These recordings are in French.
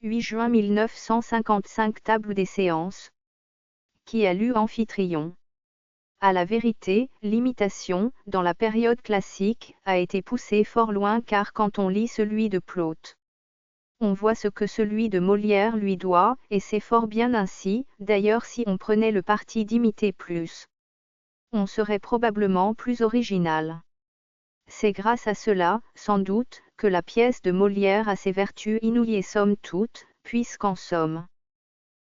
8 juin 1955 Table des séances. Qui a lu Amphitryon? À la vérité, l'imitation, dans la période classique, a été poussée fort loin car quand on lit celui de Plaute, on voit ce que celui de Molière lui doit, et c'est fort bien ainsi. D'ailleurs, si on prenait le parti d'imiter plus, on serait probablement plus original. C'est grâce à cela, sans doute, que la pièce de Molière a ses vertus inouïes somme toute, puisqu'en somme,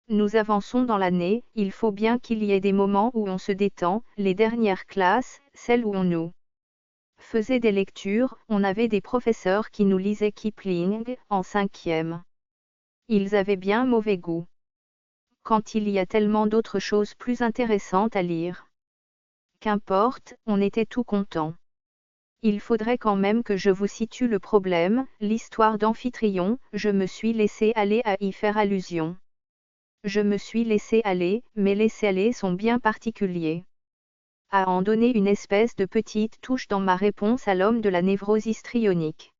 nous avançons dans l'année, il faut bien qu'il y ait des moments où on se détend. Les dernières classes, celles où on nous faisait des lectures, on avait des professeurs qui nous lisaient Kipling, en 5e. Ils avaient bien mauvais goût. Quand il y a tellement d'autres choses plus intéressantes à lire. Qu'importe, on était tout content. Il faudrait quand même que je vous situe le problème, l'histoire d'Amphitryon. Je me suis laissé aller à y faire allusion. Je me suis laissé aller, mais laisser-aller sont bien particuliers. À en donner une espèce de petite touche dans ma réponse à l'homme de la névrose histrionique.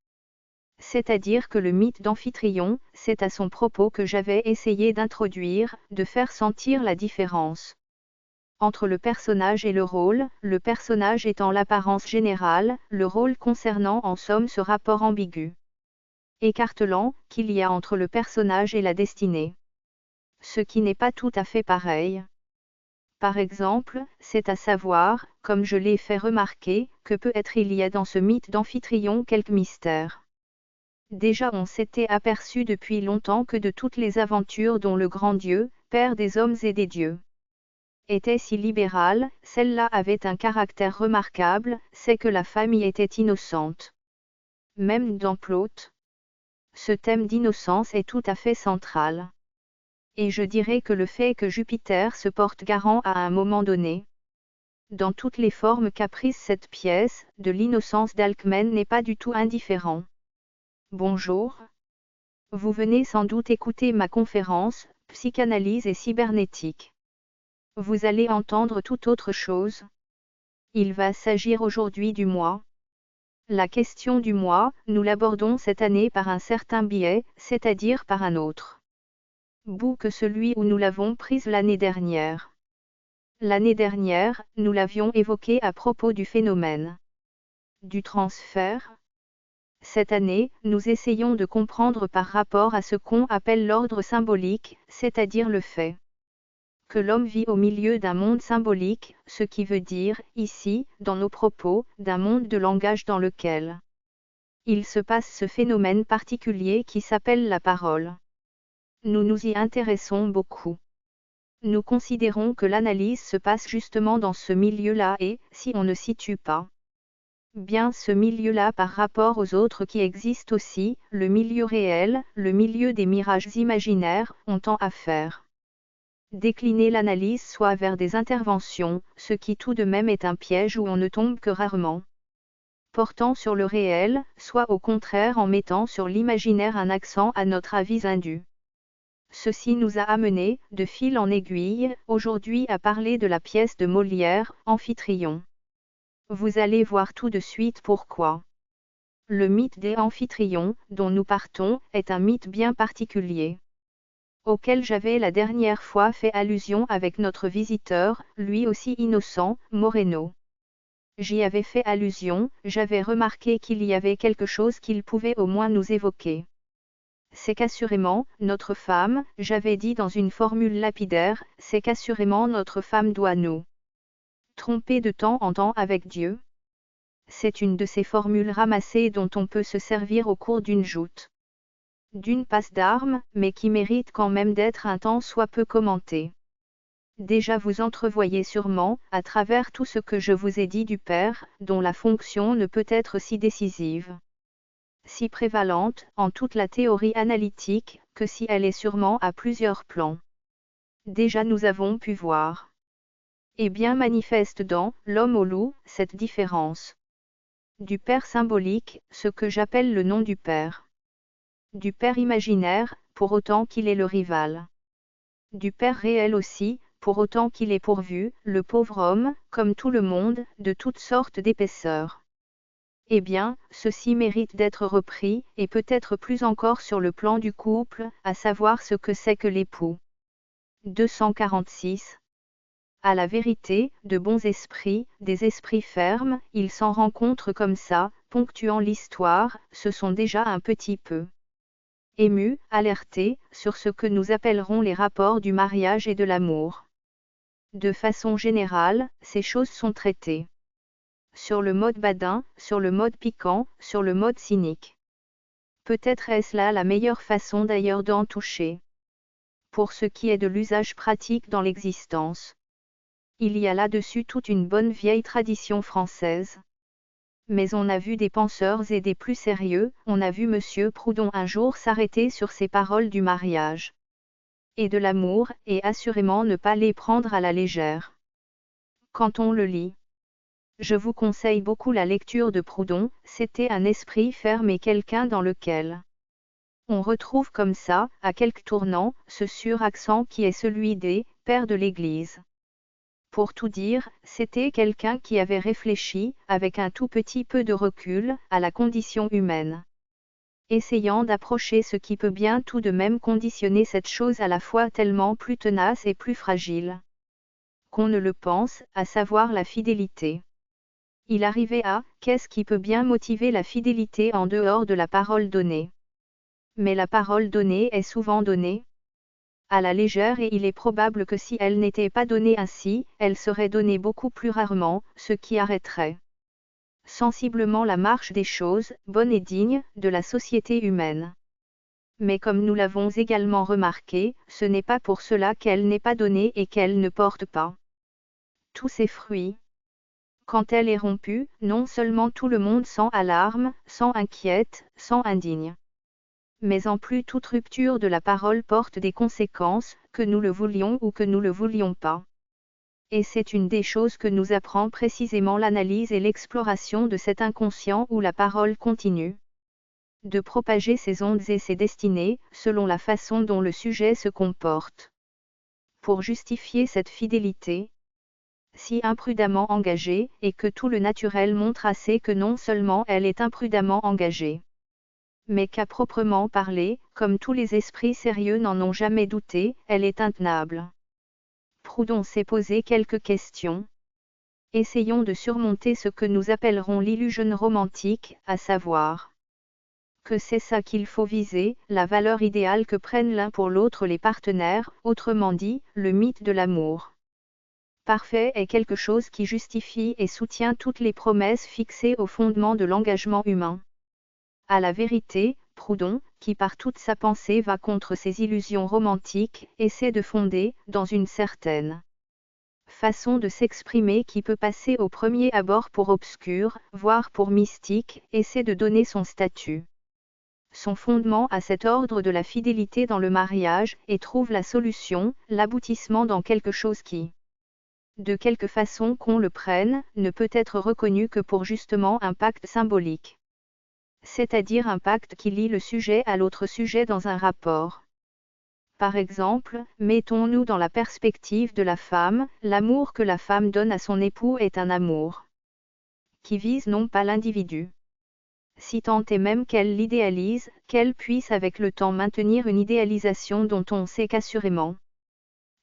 C'est-à-dire que le mythe d'Amphitryon, c'est à son propos que j'avais essayé d'introduire, de faire sentir la différence entre le personnage et le personnage étant l'apparence générale, le rôle concernant en somme ce rapport ambigu, écartelant, qu'il y a entre le personnage et la destinée. Ce qui n'est pas tout à fait pareil. Par exemple, c'est à savoir, comme je l'ai fait remarquer, que peut-être il y a dans ce mythe d'Amphitryon quelque mystère. Déjà on s'était aperçu depuis longtemps que de toutes les aventures dont le grand Dieu, Père des hommes et des dieux, était si libérale, celle-là avait un caractère remarquable, c'est que la famille était innocente. Même dans Plaute, ce thème d'innocence est tout à fait central. Et je dirais que le fait que Jupiter se porte garant à un moment donné, dans toutes les formes qu'a prises cette pièce, de l'innocence d'Alcmène n'est pas du tout indifférent. Bonjour. Vous venez sans doute écouter ma conférence, Psychanalyse et cybernétique. Vous allez entendre tout autre chose. Il va s'agir aujourd'hui du moi. La question du moi, nous l'abordons cette année par un certain biais, c'est-à-dire par un autre bout que celui où nous l'avons prise l'année dernière. L'année dernière, nous l'avions évoqué à propos du phénomène du transfert. Cette année, nous essayons de comprendre par rapport à ce qu'on appelle l'ordre symbolique, c'est-à-dire le fait que l'homme vit au milieu d'un monde symbolique, ce qui veut dire, ici, dans nos propos, d'un monde de langage dans lequel il se passe ce phénomène particulier qui s'appelle la parole. Nous nous y intéressons beaucoup. Nous considérons que l'analyse se passe justement dans ce milieu-là et, si on ne situe pas bien ce milieu-là par rapport aux autres qui existent aussi, le milieu réel, le milieu des mirages imaginaires, on tend à faire décliner l'analyse soit vers des interventions, ce qui tout de même est un piège où on ne tombe que rarement, portant sur le réel, soit au contraire en mettant sur l'imaginaire un accent à notre avis indu. Ceci nous a amené, de fil en aiguille, aujourd'hui à parler de la pièce de Molière, Amphitryon. Vous allez voir tout de suite pourquoi. Le mythe des Amphitryon, dont nous partons, est un mythe bien particulier, auquel j'avais la dernière fois fait allusion avec notre visiteur, lui aussi innocent, Moreno. J'y avais fait allusion, j'avais remarqué qu'il y avait quelque chose qu'il pouvait au moins nous évoquer. C'est qu'assurément, notre femme, j'avais dit dans une formule lapidaire, c'est qu'assurément notre femme doit nous tromper de temps en temps avec Dieu. C'est une de ces formules ramassées dont on peut se servir au cours d'une joute, d'une passe d'armes, mais qui mérite quand même d'être un tant soit peu commentée. Déjà vous entrevoyez sûrement, à travers tout ce que je vous ai dit du Père, dont la fonction ne peut être si décisive, si prévalente, en toute la théorie analytique, que si elle est sûrement à plusieurs plans. Déjà nous avons pu voir, et bien manifeste dans L'homme au loup, cette différence du Père symbolique, ce que j'appelle le nom du Père. Du Père imaginaire, pour autant qu'il est le rival. Du Père réel aussi, pour autant qu'il est pourvu, le pauvre homme, comme tout le monde, de toutes sortes d'épaisseurs. Eh bien, ceci mérite d'être repris, et peut-être plus encore sur le plan du couple, à savoir ce que c'est que l'époux. 246. À la vérité, de bons esprits, des esprits fermes, il s'en rencontre comme ça, ponctuant l'histoire, ce sont déjà un petit peu émus, alertés, sur ce que nous appellerons les rapports du mariage et de l'amour. De façon générale, ces choses sont traitées sur le mode badin, sur le mode piquant, sur le mode cynique. Peut-être est-ce là la meilleure façon d'ailleurs d'en toucher. Pour ce qui est de l'usage pratique dans l'existence, il y a là-dessus toute une bonne vieille tradition française. Mais on a vu des penseurs et des plus sérieux, on a vu Monsieur Proudhon un jour s'arrêter sur ces paroles du mariage et de l'amour, et assurément ne pas les prendre à la légère. Quand on le lit, je vous conseille beaucoup la lecture de Proudhon, c'était un esprit ferme et quelqu'un dans lequel on retrouve comme ça, à quelques tournants, ce suraccent qui est celui des pères de l'Église. Pour tout dire, c'était quelqu'un qui avait réfléchi, avec un tout petit peu de recul, à la condition humaine, essayant d'approcher ce qui peut bien tout de même conditionner cette chose à la fois tellement plus tenace et plus fragile qu'on ne le pense, à savoir la fidélité. Il arrivait à « qu'est-ce qui peut bien motiver la fidélité en dehors de la parole donnée ?» Mais la parole donnée est souvent donnée à la légère, et il est probable que si elle n'était pas donnée ainsi, elle serait donnée beaucoup plus rarement, ce qui arrêterait sensiblement la marche des choses, bonnes et dignes, de la société humaine. Mais comme nous l'avons également remarqué, ce n'est pas pour cela qu'elle n'est pas donnée et qu'elle ne porte pas tous ses fruits. Quand elle est rompue, non seulement tout le monde s'en alarme, s'en inquiète, s'en indigne, mais en plus toute rupture de la parole porte des conséquences, que nous le voulions ou que nous le voulions pas. Et c'est une des choses que nous apprend précisément l'analyse et l'exploration de cet inconscient où la parole continue de propager ses ondes et ses destinées, selon la façon dont le sujet se comporte. Pour justifier cette fidélité, si imprudemment engagée, et que tout le naturel montre assez que non seulement elle est imprudemment engagée, mais qu'à proprement parler, comme tous les esprits sérieux n'en ont jamais douté, elle est intenable. Proudhon s'est posé quelques questions. Essayons de surmonter ce que nous appellerons l'illusion romantique, à savoir que c'est ça qu'il faut viser, la valeur idéale que prennent l'un pour l'autre les partenaires, autrement dit, le mythe de l'amour parfait est quelque chose qui justifie et soutient toutes les promesses fixées au fondement de l'engagement humain. À la vérité, Proudhon, qui par toute sa pensée va contre ces illusions romantiques, essaie de fonder, dans une certaine façon de s'exprimer qui peut passer au premier abord pour obscur, voire pour mystique, essaie de donner son statut, son fondement à cet ordre de la fidélité dans le mariage, et trouve la solution, l'aboutissement dans quelque chose qui, de quelque façon qu'on le prenne, ne peut être reconnu que pour justement un pacte symbolique. C'est-à-dire un pacte qui lie le sujet à l'autre sujet dans un rapport. Par exemple, mettons-nous dans la perspective de la femme, l'amour que la femme donne à son époux est un amour qui vise non pas l'individu, si tant est même qu'elle l'idéalise, qu'elle puisse avec le temps maintenir une idéalisation dont on sait qu'assurément,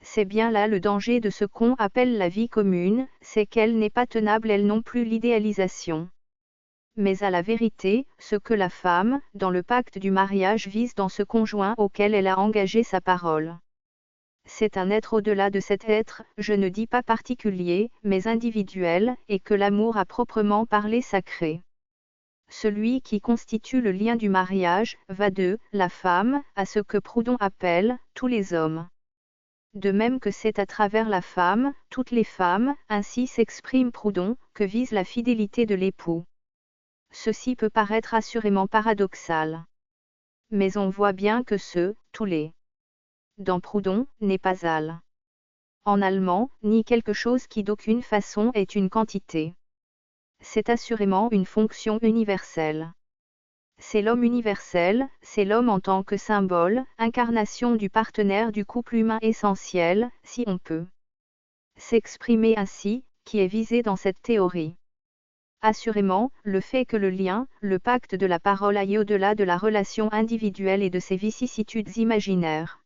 c'est bien là le danger de ce qu'on appelle la vie commune, c'est qu'elle n'est pas tenable elle non plus l'idéalisation. Mais à la vérité, ce que la femme, dans le pacte du mariage vise dans ce conjoint auquel elle a engagé sa parole, c'est un être au-delà de cet être, je ne dis pas particulier, mais individuel, et que l'amour à proprement parler sacré. Celui qui constitue le lien du mariage, va de la femme, à ce que Proudhon appelle, tous les hommes. De même que c'est à travers la femme, toutes les femmes, ainsi s'exprime Proudhon, que vise la fidélité de l'époux. Ceci peut paraître assurément paradoxal. Mais on voit bien que tous les, dans Proudhon, n'est pas al. En allemand, ni quelque chose qui d'aucune façon est une quantité. C'est assurément une fonction universelle. C'est l'homme universel, c'est l'homme en tant que symbole, incarnation du partenaire du couple humain essentiel, si on peut s'exprimer ainsi, qui est visé dans cette théorie. Assurément, le fait que le lien, le pacte de la parole aille au-delà de la relation individuelle et de ses vicissitudes imaginaires,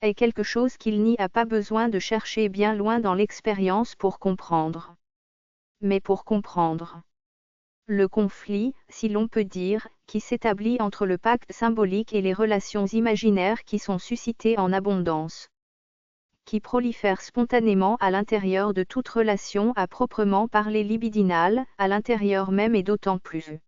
est quelque chose qu'il n'y a pas besoin de chercher bien loin dans l'expérience pour comprendre. Mais pour comprendre le conflit, si l'on peut dire, qui s'établit entre le pacte symbolique et les relations imaginaires qui sont suscitées en abondance, qui prolifèrent spontanément à l'intérieur de toute relation à proprement parler libidinale, à l'intérieur même et d'autant plus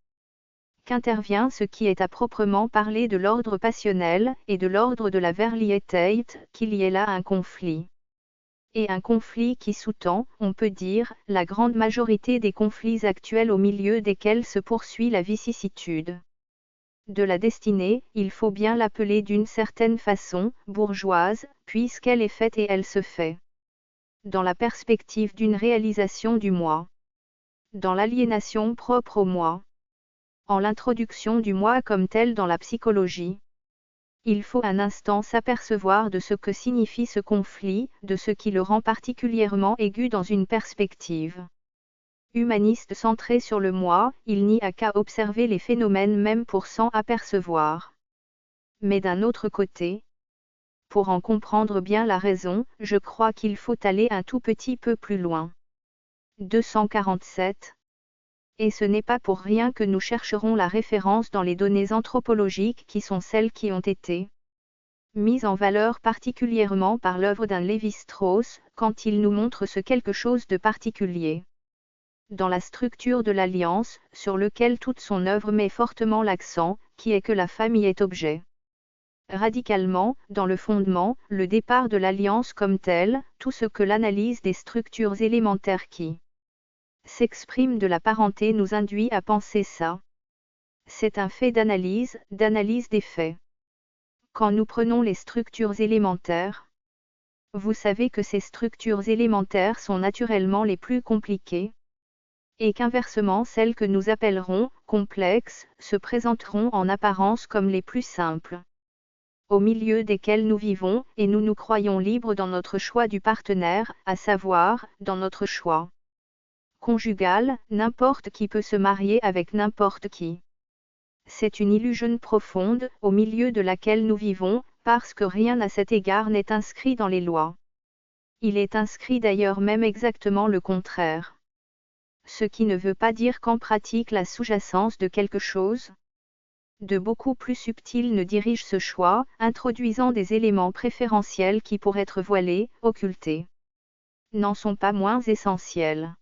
qu'intervient ce qui est à proprement parler de l'ordre passionnel, et de l'ordre de la Verlietheit, qu'il y ait là un conflit. Et un conflit qui sous-tend, on peut dire, la grande majorité des conflits actuels au milieu desquels se poursuit la vicissitude de la destinée, il faut bien l'appeler d'une certaine façon, bourgeoise, puisqu'elle est faite et elle se fait dans la perspective d'une réalisation du moi, dans l'aliénation propre au moi, en l'introduction du moi comme tel dans la psychologie. Il faut un instant s'apercevoir de ce que signifie ce conflit, de ce qui le rend particulièrement aigu dans une perspective humaniste centrée sur le moi. Il n'y a qu'à observer les phénomènes même pour s'en apercevoir. Mais d'un autre côté, pour en comprendre bien la raison, je crois qu'il faut aller un tout petit peu plus loin. 247. Et ce n'est pas pour rien que nous chercherons la référence dans les données anthropologiques qui sont celles qui ont été mises en valeur particulièrement par l'œuvre d'un Lévi-Strauss, quand il nous montre ce quelque chose de particulier dans la structure de l'alliance, sur lequel toute son œuvre met fortement l'accent, qui est que la famille est objet. Radicalement, dans le fondement, le départ de l'alliance comme telle, tout ce que l'analyse des structures élémentaires qui s'exprime de la parenté nous induit à penser ça. C'est un fait d'analyse des faits. Quand nous prenons les structures élémentaires, vous savez que ces structures élémentaires sont naturellement les plus compliquées, et qu'inversement celles que nous appellerons complexes se présenteront en apparence comme les plus simples, au milieu desquelles nous vivons, et nous nous croyons libres dans notre choix du partenaire, à savoir, dans notre choix conjugal, n'importe qui peut se marier avec n'importe qui. C'est une illusion profonde, au milieu de laquelle nous vivons, parce que rien à cet égard n'est inscrit dans les lois. Il est inscrit d'ailleurs même exactement le contraire. Ce qui ne veut pas dire qu'en pratique la sous-jacence de quelque chose de beaucoup plus subtil ne dirige ce choix, introduisant des éléments préférentiels qui, pour être voilés, occultés, n'en sont pas moins essentiels.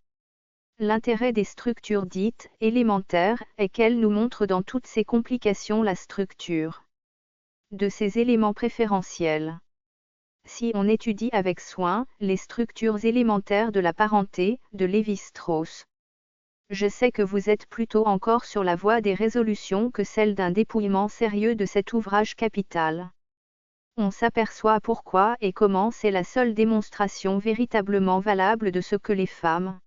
L'intérêt des structures dites élémentaires est qu'elles nous montrent dans toutes ces complications la structure de ces éléments préférentiels. Si on étudie avec soin les structures élémentaires de la parenté de Lévi-Strauss, je sais que vous êtes plutôt encore sur la voie des résolutions que celle d'un dépouillement sérieux de cet ouvrage capital. On s'aperçoit pourquoi et comment c'est la seule démonstration véritablement valable de ce que les femmes,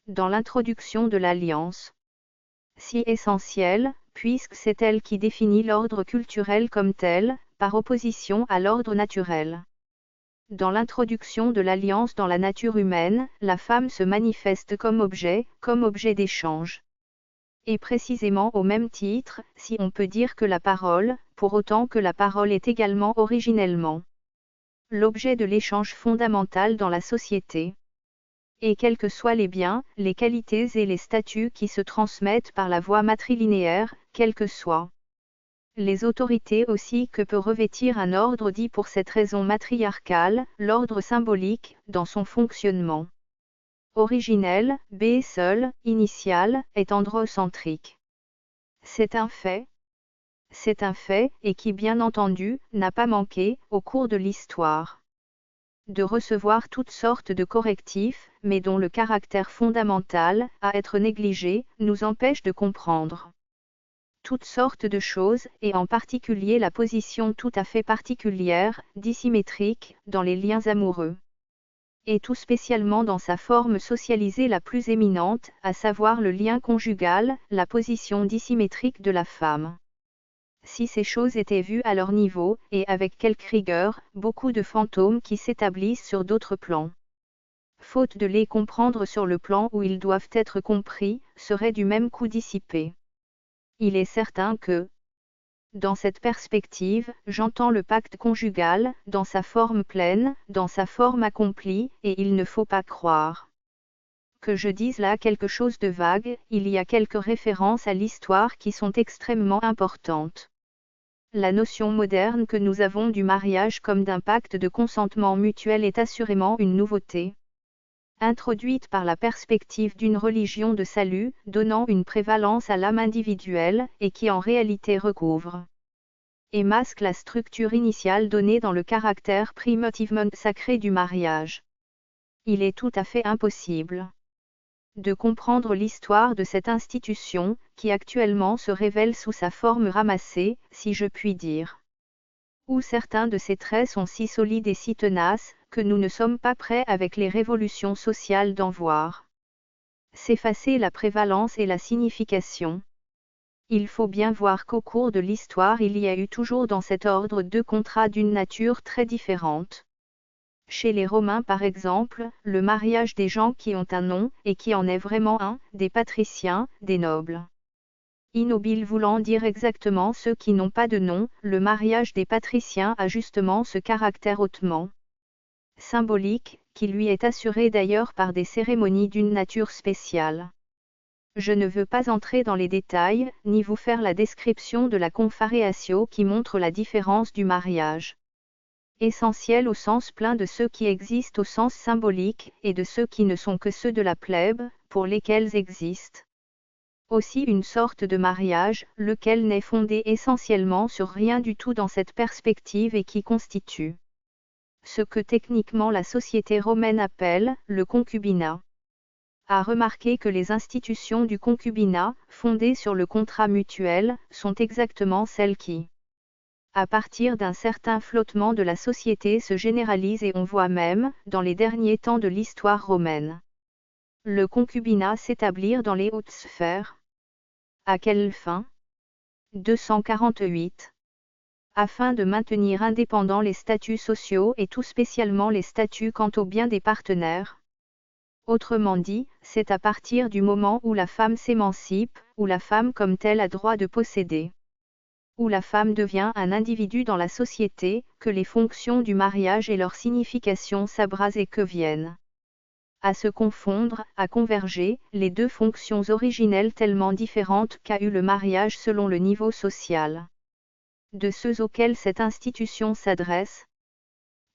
dans l'introduction de l'alliance, si essentielle, puisque c'est elle qui définit l'ordre culturel comme tel, par opposition à l'ordre naturel. Dans l'introduction de l'alliance dans la nature humaine, la femme se manifeste comme objet d'échange. Et précisément au même titre, si on peut dire que la parole, pour autant que la parole est également originellement l'objet de l'échange fondamental dans la société. Et quels que soient les biens, les qualités et les statuts qui se transmettent par la voie matrilinéaire, quelles que soient les autorités aussi que peut revêtir un ordre dit pour cette raison matriarcal, l'ordre symbolique, dans son fonctionnement originel, B seul, initial, est androcentrique. C'est un fait, et qui bien entendu, n'a pas manqué, au cours de l'histoire, de recevoir toutes sortes de correctifs, mais dont le caractère fondamental, à être négligé, nous empêche de comprendre toutes sortes de choses, et en particulier la position tout à fait particulière, dissymétrique, dans les liens amoureux. Et tout spécialement dans sa forme socialisée la plus éminente, à savoir le lien conjugal, la position dissymétrique de la femme. Si ces choses étaient vues à leur niveau, et avec quelque rigueur, beaucoup de fantômes qui s'établissent sur d'autres plans faute de les comprendre sur le plan où ils doivent être compris, seraient du même coup dissipés. Il est certain que, dans cette perspective, j'entends le pacte conjugal, dans sa forme pleine, dans sa forme accomplie, et il ne faut pas croire que je dise là quelque chose de vague, il y a quelques références à l'histoire qui sont extrêmement importantes. La notion moderne que nous avons du mariage comme d'un pacte de consentement mutuel est assurément une nouveauté, introduite par la perspective d'une religion de salut, donnant une prévalence à l'âme individuelle, et qui en réalité recouvre et masque la structure initiale donnée dans le caractère primitivement sacré du mariage. Il est tout à fait impossible de comprendre l'histoire de cette institution, qui actuellement se révèle sous sa forme ramassée, si je puis dire, où certains de ses traits sont si solides et si tenaces, que nous ne sommes pas prêts avec les révolutions sociales d'en voir s'effacer la prévalence et la signification. Il faut bien voir qu'au cours de l'histoire il y a eu toujours dans cet ordre deux contrats d'une nature très différente. Chez les Romains par exemple, le mariage des gens qui ont un nom, et qui en est vraiment un, des patriciens, des nobles. Immobile voulant dire exactement ceux qui n'ont pas de nom, le mariage des patriciens a justement ce caractère hautement symbolique, qui lui est assuré d'ailleurs par des cérémonies d'une nature spéciale. Je ne veux pas entrer dans les détails, ni vous faire la description de la confareatio qui montre la différence du mariage essentiel au sens plein de ceux qui existent au sens symbolique, et de ceux qui ne sont que ceux de la plèbe, pour lesquels existe aussi une sorte de mariage, lequel n'est fondé essentiellement sur rien du tout dans cette perspective et qui constitue ce que techniquement la société romaine appelle le concubinat. À remarquer que les institutions du concubinat, fondées sur le contrat mutuel, sont exactement celles qui, à partir d'un certain flottement de la société, se généralisent, et on voit même, dans les derniers temps de l'histoire romaine, le concubinat s'établir dans les hautes sphères. À quelle fin ? 248. Afin de maintenir indépendants les statuts sociaux et tout spécialement les statuts quant aux biens des partenaires. Autrement dit, c'est à partir du moment où la femme s'émancipe, où la femme comme telle a droit de posséder, où la femme devient un individu dans la société, que les fonctions du mariage et leur signification s'abrasent et que viennent à se confondre, à converger, les deux fonctions originelles tellement différentes qu'a eu le mariage selon le niveau social de ceux auxquels cette institution s'adresse.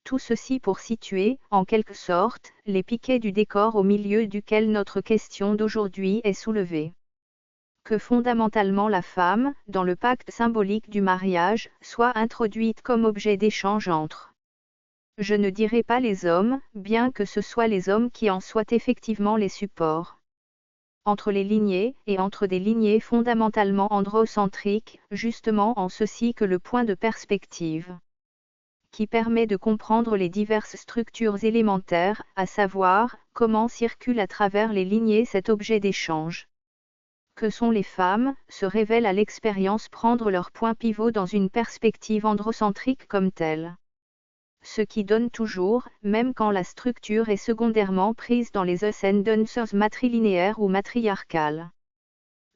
Tout ceci pour situer, en quelque sorte, les piquets du décor au milieu duquel notre question d'aujourd'hui est soulevée. Que fondamentalement la femme, dans le pacte symbolique du mariage, soit introduite comme objet d'échange entre, je ne dirai pas les hommes, bien que ce soit les hommes qui en soient effectivement les supports, entre les lignées, et entre des lignées fondamentalement androcentriques, justement en ceci que le point de perspective qui permet de comprendre les diverses structures élémentaires, à savoir, comment circule à travers les lignées cet objet d'échange. Que sont les femmes, se révèle à l'expérience prendre leur point pivot dans une perspective androcentrique comme telle. Ce qui donne toujours, même quand la structure est secondairement prise dans les ascendances matrilinéaires ou matriarcales,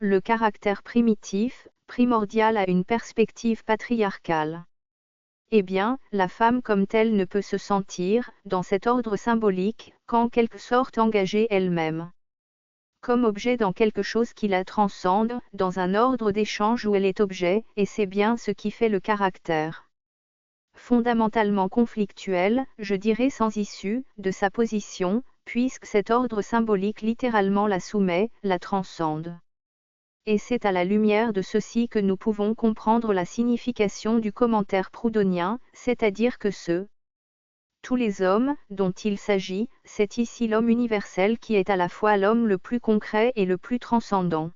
le caractère primitif, primordial à une perspective patriarcale. Eh bien, la femme comme telle ne peut se sentir, dans cet ordre symbolique, qu'en quelque sorte engagée elle-même, comme objet dans quelque chose qui la transcende, dans un ordre d'échange où elle est objet, et c'est bien ce qui fait le caractère fondamentalement conflictuel, je dirais sans issue, de sa position, puisque cet ordre symbolique littéralement la soumet, la transcende. Et c'est à la lumière de ceci que nous pouvons comprendre la signification du commentaire proudhonien, c'est-à-dire que tous les hommes, dont il s'agit, c'est ici l'homme universel qui est à la fois l'homme le plus concret et le plus transcendant.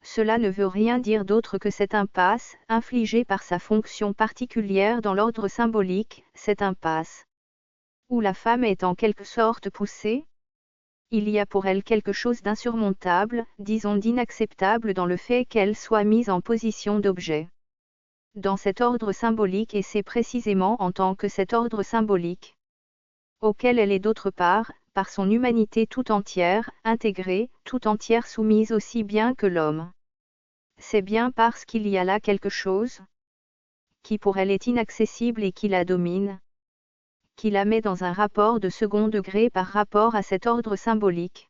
Cela ne veut rien dire d'autre que cette impasse, infligée par sa fonction particulière dans l'ordre symbolique, cette impasse où la femme est en quelque sorte poussée. Il y a pour elle quelque chose d'insurmontable, disons d'inacceptable dans le fait qu'elle soit mise en position d'objet dans cet ordre symbolique, et c'est précisément en tant que cet ordre symbolique auquel elle est d'autre part, par son humanité tout entière, intégrée, tout entière soumise aussi bien que l'homme. C'est bien parce qu'il y a là quelque chose qui pour elle est inaccessible et qui la domine, qui la met dans un rapport de second degré par rapport à cet ordre symbolique,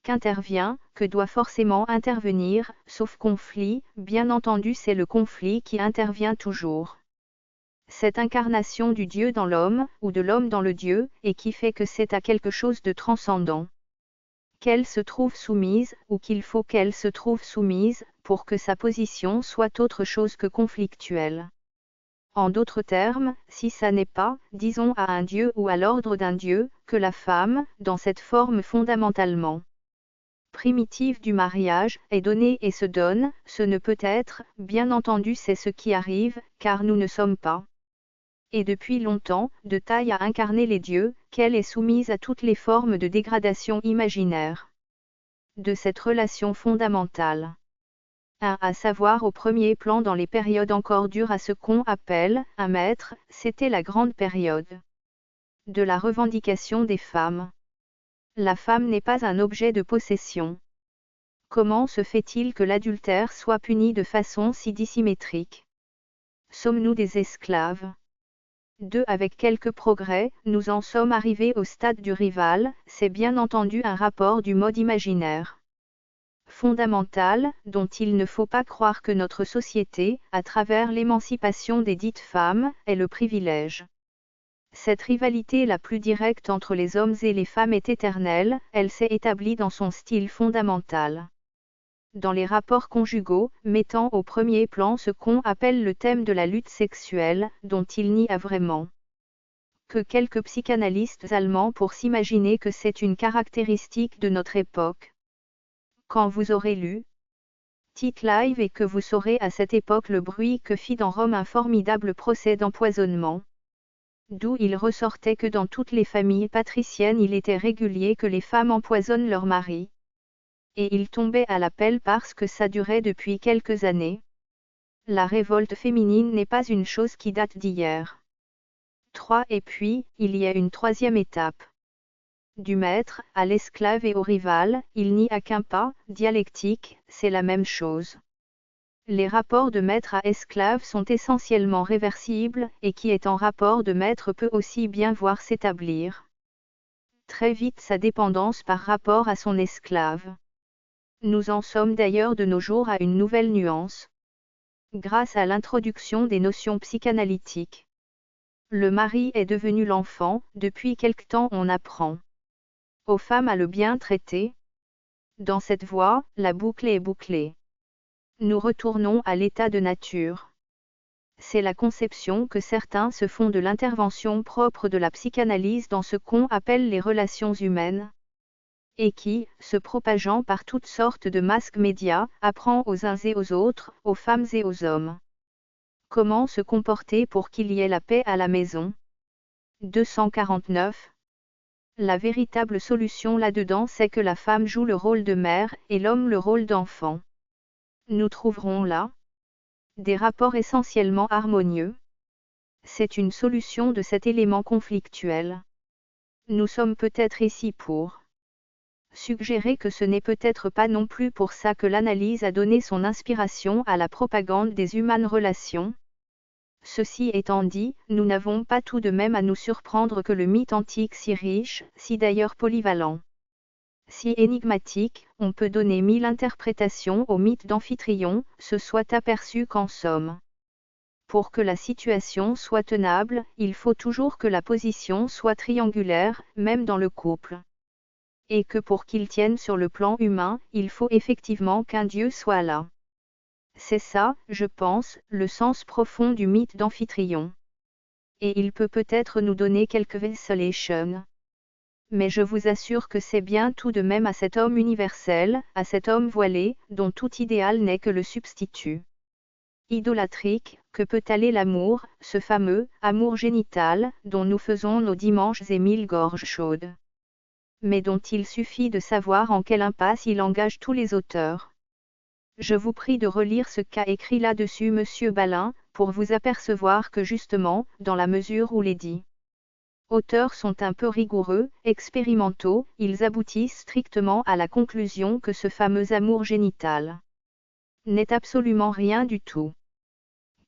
qu'intervient, que doit forcément intervenir, sauf conflit, bien entendu c'est le conflit qui intervient toujours. Cette incarnation du Dieu dans l'homme, ou de l'homme dans le Dieu, et qui fait que c'est à quelque chose de transcendant qu'elle se trouve soumise, ou qu'il faut qu'elle se trouve soumise, pour que sa position soit autre chose que conflictuelle. En d'autres termes, si ça n'est pas, disons à un Dieu ou à l'ordre d'un Dieu, que la femme, dans cette forme fondamentalement primitive du mariage, est donnée et se donne, ce ne peut être, bien entendu c'est ce qui arrive, car nous ne sommes pas, et depuis longtemps, de taille à incarner les dieux, qu'elle est soumise à toutes les formes de dégradation imaginaire de cette relation fondamentale. À savoir au premier plan dans les périodes encore dures à ce qu'on appelle un maître, c'était la grande période de la revendication des femmes. La femme n'est pas un objet de possession. Comment se fait-il que l'adultère soit puni de façon si dissymétrique? Sommes-nous des esclaves? Avec quelques progrès, nous en sommes arrivés au stade du rival, c'est bien entendu un rapport du mode imaginaire fondamental, dont il ne faut pas croire que notre société, à travers l'émancipation des dites femmes, ait le privilège. Cette rivalité la plus directe entre les hommes et les femmes est éternelle, elle s'est établie dans son style fondamental. Dans les rapports conjugaux, mettant au premier plan ce qu'on appelle le thème de la lutte sexuelle, dont il n'y a vraiment que quelques psychanalystes allemands pour s'imaginer que c'est une caractéristique de notre époque. Quand vous aurez lu Tite Live et que vous saurez à cette époque le bruit que fit dans Rome un formidable procès d'empoisonnement, d'où il ressortait que dans toutes les familles patriciennes il était régulier que les femmes empoisonnent leurs maris. Et il tombait à l'appel parce que ça durait depuis quelques années. La révolte féminine n'est pas une chose qui date d'hier. Et puis, il y a une troisième étape. Du maître, à l'esclave et au rival, il n'y a qu'un pas, dialectique, c'est la même chose. Les rapports de maître à esclave sont essentiellement réversibles, et qui est en rapport de maître peut aussi bien voir s'établir très vite sa dépendance par rapport à son esclave. Nous en sommes d'ailleurs de nos jours à une nouvelle nuance, grâce à l'introduction des notions psychanalytiques. Le mari est devenu l'enfant, depuis quelque temps on apprend aux femmes à le bien traiter. Dans cette voie, la boucle est bouclée. Nous retournons à l'état de nature. C'est la conception que certains se font de l'intervention propre de la psychanalyse dans ce qu'on appelle les relations humaines, et qui, se propageant par toutes sortes de masques médias, apprend aux uns et aux autres, aux femmes et aux hommes, comment se comporter pour qu'il y ait la paix à la maison. 249. La véritable solution là-dedans c'est que la femme joue le rôle de mère et l'homme le rôle d'enfant. Nous trouverons là des rapports essentiellement harmonieux. C'est une solution de cet élément conflictuel. Nous sommes peut-être ici pour suggérer que ce n'est peut-être pas non plus pour ça que l'analyse a donné son inspiration à la propagande des humaines relations. Ceci étant dit, nous n'avons pas tout de même à nous surprendre que le mythe antique si riche, si d'ailleurs polyvalent, si énigmatique, on peut donner 1000 interprétations au mythe d'Amphitryon, se soit aperçu qu'en somme, pour que la situation soit tenable, il faut toujours que la position soit triangulaire, même dans le couple. Et que pour qu'il tienne sur le plan humain, il faut effectivement qu'un Dieu soit là. C'est ça, je pense, le sens profond du mythe d'Amphitryon. Et il peut peut-être nous donner quelques consolations. Mais je vous assure que c'est bien tout de même à cet homme universel, à cet homme voilé, dont tout idéal n'est que le substitut idolâtrique, que peut aller l'amour, ce fameux amour génital, dont nous faisons nos dimanches et 1000 gorges chaudes. Mais dont il suffit de savoir en quelle impasse il engage tous les auteurs. Je vous prie de relire ce qu'a écrit là-dessus Monsieur Balin, pour vous apercevoir que justement, dans la mesure où les dits auteurs sont un peu rigoureux, expérimentaux, ils aboutissent strictement à la conclusion que ce fameux amour génital n'est absolument rien du tout.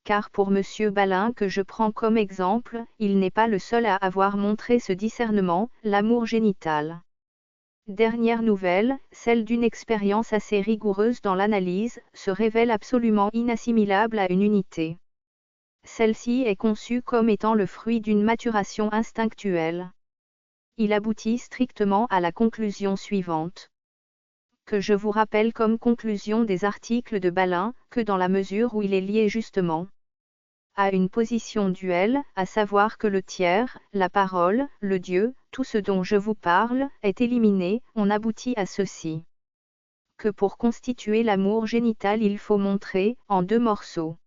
Car pour M. Balin que je prends comme exemple, il n'est pas le seul à avoir montré ce discernement, l'amour génital. Dernière nouvelle, celle d'une expérience assez rigoureuse dans l'analyse, se révèle absolument inassimilable à une unité. Celle-ci est conçue comme étant le fruit d'une maturation instinctuelle. Il aboutit strictement à la conclusion suivante, que je vous rappelle comme conclusion des articles de Balin, que dans la mesure où il est lié justement à une position duelle, à savoir que le tiers, la parole, le Dieu, tout ce dont je vous parle, est éliminé, on aboutit à ceci. Que pour constituer l'amour génital il faut montrer, en 2 morceaux.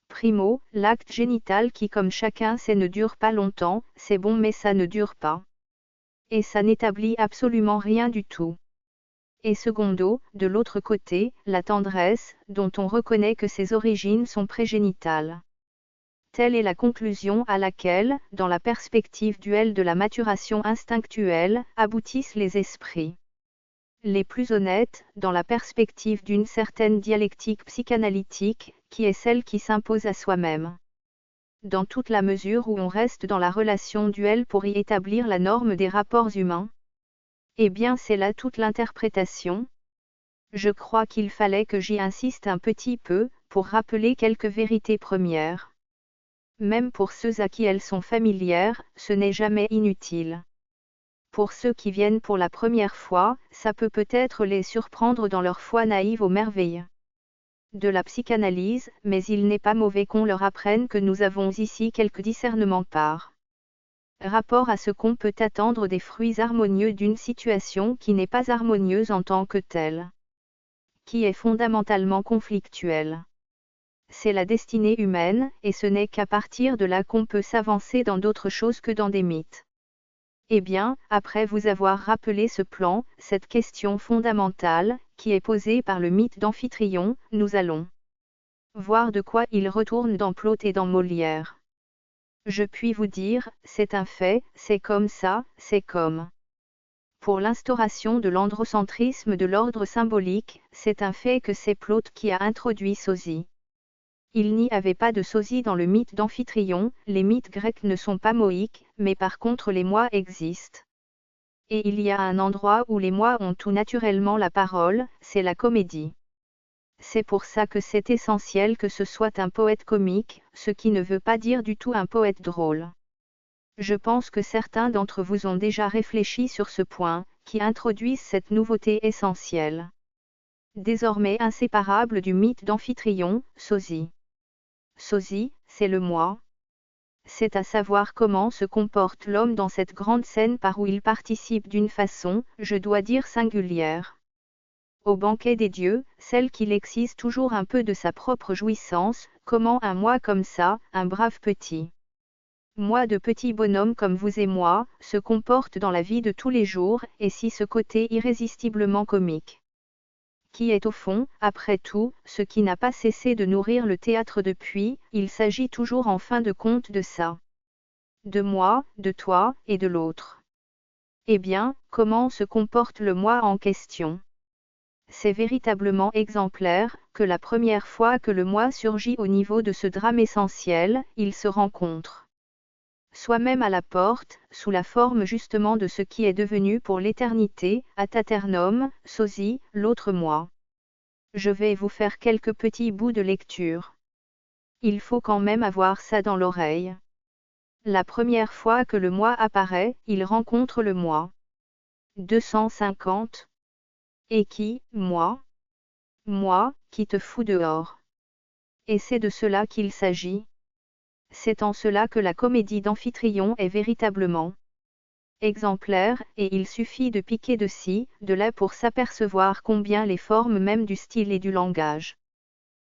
Primo, l'acte génital qui comme chacun sait ne dure pas longtemps, c'est bon mais ça ne dure pas. Et ça n'établit absolument rien du tout. Et secondo, de l'autre côté, la tendresse, dont on reconnaît que ses origines sont prégénitales. Telle est la conclusion à laquelle, dans la perspective duelle de la maturation instinctuelle, aboutissent les esprits les plus honnêtes, dans la perspective d'une certaine dialectique psychanalytique, qui est celle qui s'impose à soi-même. Dans toute la mesure où on reste dans la relation duelle pour y établir la norme des rapports humains. Eh bien c'est là toute l'interprétation. Je crois qu'il fallait que j'y insiste un petit peu, pour rappeler quelques vérités premières. Même pour ceux à qui elles sont familières, ce n'est jamais inutile. Pour ceux qui viennent pour la première fois, ça peut peut-être les surprendre dans leur foi naïve aux merveilles de la psychanalyse, mais il n'est pas mauvais qu'on leur apprenne que nous avons ici quelques discernements par rapport à ce qu'on peut attendre des fruits harmonieux d'une situation qui n'est pas harmonieuse en tant que telle, qui est fondamentalement conflictuelle. C'est la destinée humaine, et ce n'est qu'à partir de là qu'on peut s'avancer dans d'autres choses que dans des mythes. Eh bien, après vous avoir rappelé ce plan, cette question fondamentale, qui est posée par le mythe d'Amphitryon, nous allons voir de quoi il retourne dans Plaute et dans Molière. Je puis vous dire, c'est un fait, c'est comme ça, c'est comme. Pour l'instauration de l'androcentrisme de l'ordre symbolique, c'est un fait que c'est Plaute qui a introduit sosie. Il n'y avait pas de sosie dans le mythe d'Amphitryon, les mythes grecs ne sont pas moïques, mais par contre les mois existent. Et il y a un endroit où les mois ont tout naturellement la parole, c'est la comédie. C'est pour ça que c'est essentiel que ce soit un poète comique, ce qui ne veut pas dire du tout un poète drôle. Je pense que certains d'entre vous ont déjà réfléchi sur ce point, qui introduisent cette nouveauté essentielle. Désormais inséparable du mythe d'Amphitryon, sosie. Sosie, c'est le moi. C'est à savoir comment se comporte l'homme dans cette grande scène par où il participe d'une façon, je dois dire singulière. Au banquet des dieux, celle qu'il excise toujours un peu de sa propre jouissance, comment un moi comme ça, un brave petit moi de petit bonhomme comme vous et moi, se comporte dans la vie de tous les jours, et si ce côté irrésistiblement comique, qui est au fond, après tout, ce qui n'a pas cessé de nourrir le théâtre depuis, il s'agit toujours en fin de compte de ça. De moi, de toi, et de l'autre. Eh bien, comment se comporte le moi en question ? C'est véritablement exemplaire, que la première fois que le moi surgit au niveau de ce drame essentiel, il se rencontre soi-même à la porte, sous la forme justement de ce qui est devenu pour l'éternité, ataternum, sosie, l'autre moi. Je vais vous faire quelques petits bouts de lecture. Il faut quand même avoir ça dans l'oreille. La première fois que le moi apparaît, il rencontre le moi. 250. Et qui, moi ? Moi, qui te fous dehors. Et c'est de cela qu'il s'agit. C'est en cela que la comédie d'Amphitryon est véritablement exemplaire, et il suffit de piquer de ci, de là pour s'apercevoir combien les formes même du style et du langage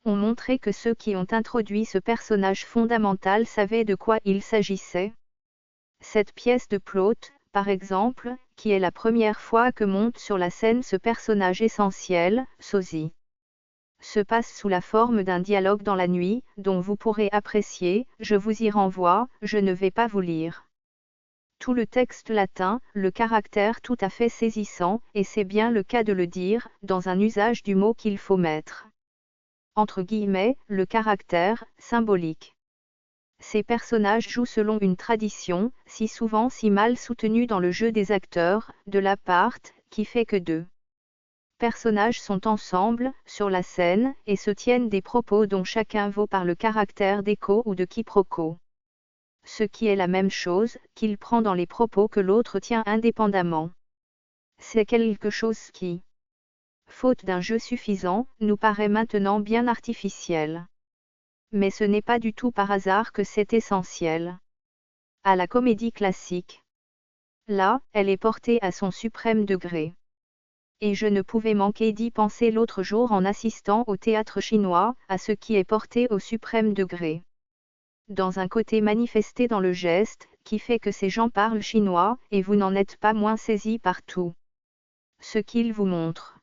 ont montré que ceux qui ont introduit ce personnage fondamental savaient de quoi il s'agissait. Cette pièce de Plaute, par exemple, qui est la première fois que monte sur la scène ce personnage essentiel, sosie, se passe sous la forme d'un dialogue dans la nuit, dont vous pourrez apprécier, je vous y renvoie, je ne vais pas vous lire tout le texte latin, le caractère tout à fait saisissant, et c'est bien le cas de le dire, dans un usage du mot qu'il faut mettre entre guillemets, le caractère symbolique. Ces personnages jouent selon une tradition, si souvent si mal soutenue dans le jeu des acteurs, de la part, qui fait que deux personnages sont ensemble, sur la scène, et se tiennent des propos dont chacun vaut par le caractère d'écho ou de quiproquo. Ce qui est la même chose, qu'il prend dans les propos que l'autre tient indépendamment. C'est quelque chose qui, faute d'un jeu suffisant, nous paraît maintenant bien artificiel. Mais ce n'est pas du tout par hasard que c'est essentiel à la comédie classique. Là, elle est portée à son suprême degré. Et je ne pouvais manquer d'y penser l'autre jour en assistant au théâtre chinois, à ce qui est porté au suprême degré. Dans un côté manifesté dans le geste, qui fait que ces gens parlent chinois, et vous n'en êtes pas moins saisi par tout ce qu'ils vous montrent.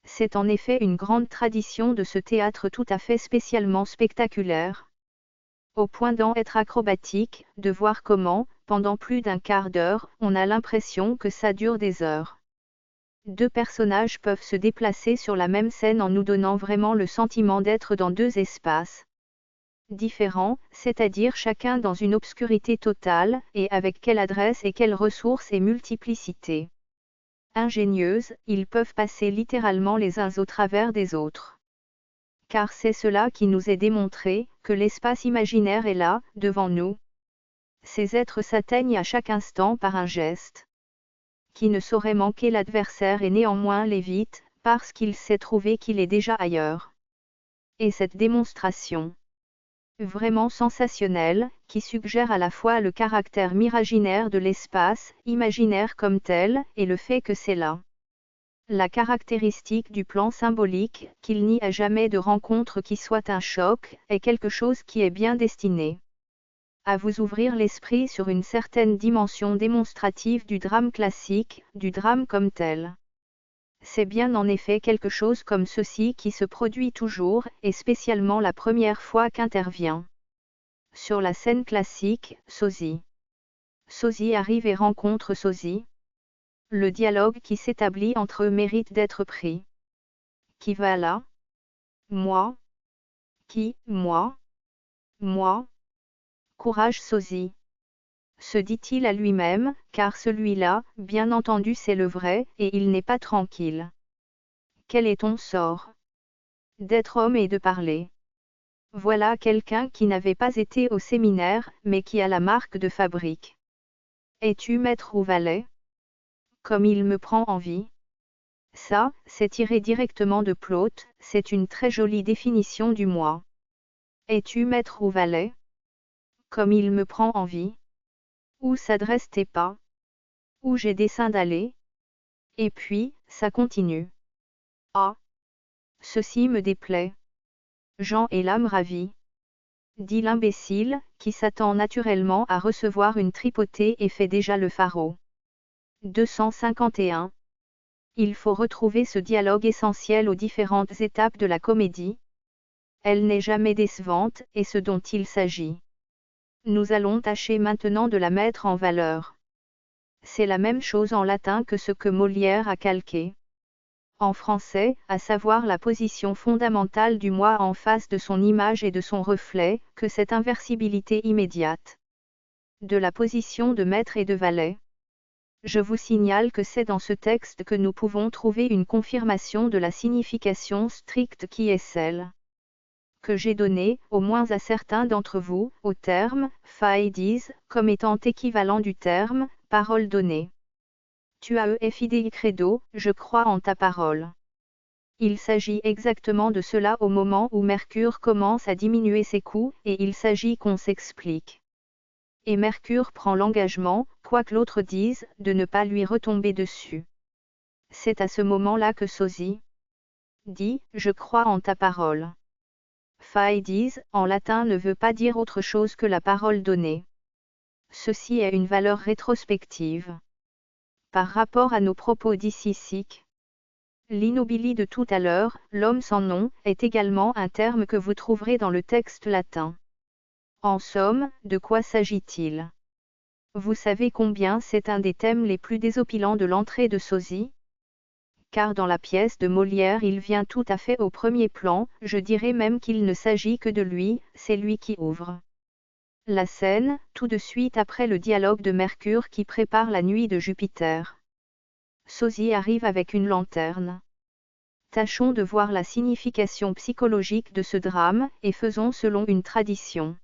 C'est en effet une grande tradition de ce théâtre tout à fait spécialement spectaculaire. Au point d'en être acrobatique, de voir comment, pendant plus d'un quart d'heure, on a l'impression que ça dure des heures. Deux personnages peuvent se déplacer sur la même scène en nous donnant vraiment le sentiment d'être dans deux espaces différents, c'est-à-dire chacun dans une obscurité totale, et avec quelle adresse et quelle ressource et multiplicité ingénieuse, ils peuvent passer littéralement les uns au travers des autres. Car c'est cela qui nous est démontré, que l'espace imaginaire est là, devant nous. Ces êtres s'atteignent à chaque instant par un geste qui ne saurait manquer l'adversaire et néanmoins l'évite, parce qu'il sait trouver qu'il est déjà ailleurs. Et cette démonstration vraiment sensationnelle, qui suggère à la fois le caractère miraginaire de l'espace, imaginaire comme tel, et le fait que c'est là la caractéristique du plan symbolique, qu'il n'y a jamais de rencontre qui soit un choc, est quelque chose qui est bien destiné à vous ouvrir l'esprit sur une certaine dimension démonstrative du drame classique, du drame comme tel. C'est bien en effet quelque chose comme ceci qui se produit toujours, et spécialement la première fois qu'intervient sur la scène classique, Sosie. Sosie arrive et rencontre Sosie. Le dialogue qui s'établit entre eux mérite d'être pris. Qui va là? Moi. Qui, moi? Moi. Courage Sosie. Se dit-il à lui-même, car celui-là, bien entendu c'est le vrai, et il n'est pas tranquille. Quel est ton sort? D'être homme et de parler. Voilà quelqu'un qui n'avait pas été au séminaire, mais qui a la marque de fabrique. Es-tu maître ou valet? Comme il me prend envie. Ça, c'est tiré directement de Plaute, c'est une très jolie définition du moi. Es-tu maître ou valet? Comme il me prend envie. Où s'adressent tes pas? Où j'ai dessein d'aller? Et puis, ça continue. Ah! Ceci me déplaît. Jean est l'âme ravie. Dit l'imbécile, qui s'attend naturellement à recevoir une tripotée et fait déjà le faraud. 251. Il faut retrouver ce dialogue essentiel aux différentes étapes de la comédie. Elle n'est jamais décevante, et ce dont il s'agit. Nous allons tâcher maintenant de la mettre en valeur. C'est la même chose en latin que ce que Molière a calqué en français, à savoir la position fondamentale du moi en face de son image et de son reflet, que cette inversibilité immédiate de la position de maître et de valet. Je vous signale que c'est dans ce texte que nous pouvons trouver une confirmation de la signification stricte qui est celle que j'ai donnée, au moins à certains d'entre vous, au terme « faedis » comme étant équivalent du terme « parole donnée ». Tu as fidei credo, je crois en ta parole. Il s'agit exactement de cela au moment où Mercure commence à diminuer ses coups, et il s'agit qu'on s'explique. Et Mercure prend l'engagement, quoi que l'autre dise, de ne pas lui retomber dessus. C'est à ce moment-là que Sosie dit « Je crois en ta parole ». Faedis, en latin ne veut pas dire autre chose que la parole donnée. Ceci est une valeur rétrospective. Par rapport à nos propos d'ici, l'innobili de tout à l'heure, l'homme sans nom, est également un terme que vous trouverez dans le texte latin. En somme, de quoi s'agit-il? Vous savez combien c'est un des thèmes les plus désopilants de l'entrée de sosie? Car dans la pièce de Molière il vient tout à fait au premier plan, je dirais même qu'il ne s'agit que de lui, c'est lui qui ouvre la scène, tout de suite après le dialogue de Mercure qui prépare la nuit de Jupiter. Sosie arrive avec une lanterne. Tâchons de voir la signification psychologique de ce drame, et faisons selon une tradition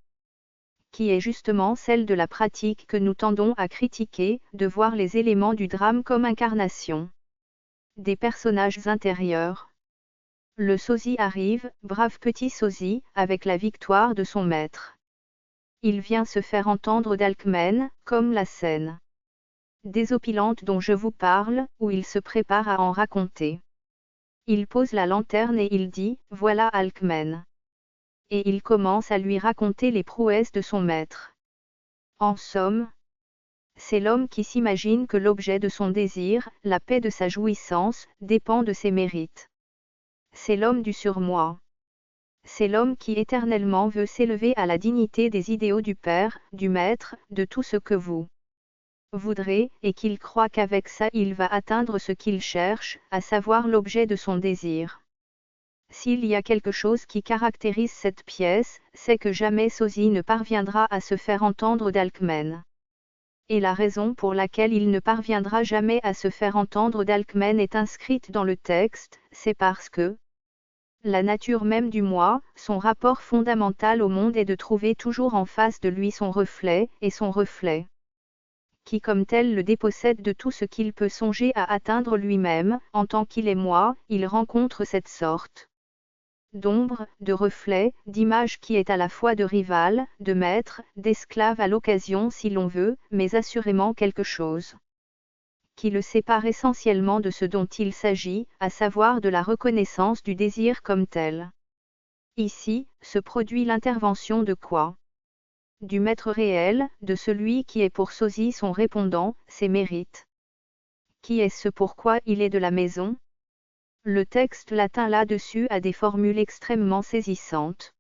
qui est justement celle de la pratique que nous tendons à critiquer, de voir les éléments du drame comme incarnation des personnages intérieurs. Le sosie arrive, brave petit sosie, avec la victoire de son maître. Il vient se faire entendre d'Alcmène, comme la scène désopilante dont je vous parle, où il se prépare à en raconter. Il pose la lanterne et il dit, voilà Alcmène. Et il commence à lui raconter les prouesses de son maître. En somme, c'est l'homme qui s'imagine que l'objet de son désir, la paix de sa jouissance, dépend de ses mérites. C'est l'homme du surmoi. C'est l'homme qui éternellement veut s'élever à la dignité des idéaux du Père, du Maître, de tout ce que vous voudrez, et qu'il croit qu'avec ça il va atteindre ce qu'il cherche, à savoir l'objet de son désir. S'il y a quelque chose qui caractérise cette pièce, c'est que jamais sosie ne parviendra à se faire entendre d'Alcmène. Et la raison pour laquelle il ne parviendra jamais à se faire entendre d'Alcmène est inscrite dans le texte, c'est parce que la nature même du moi, son rapport fondamental au monde est de trouver toujours en face de lui son reflet, et son reflet, qui comme tel le dépossède de tout ce qu'il peut songer à atteindre lui-même, en tant qu'il est moi, il rencontre cette sorte d'ombre, de reflet, d'image qui est à la fois de rival, de maître, d'esclave à l'occasion si l'on veut, mais assurément quelque chose qui le sépare essentiellement de ce dont il s'agit, à savoir de la reconnaissance du désir comme tel. Ici, se produit l'intervention de quoi? Du maître réel, de celui qui est pour sosie son répondant, ses mérites. Qui est ce pourquoi il est de la maison? Le texte latin là-dessus a des formules extrêmement saisissantes.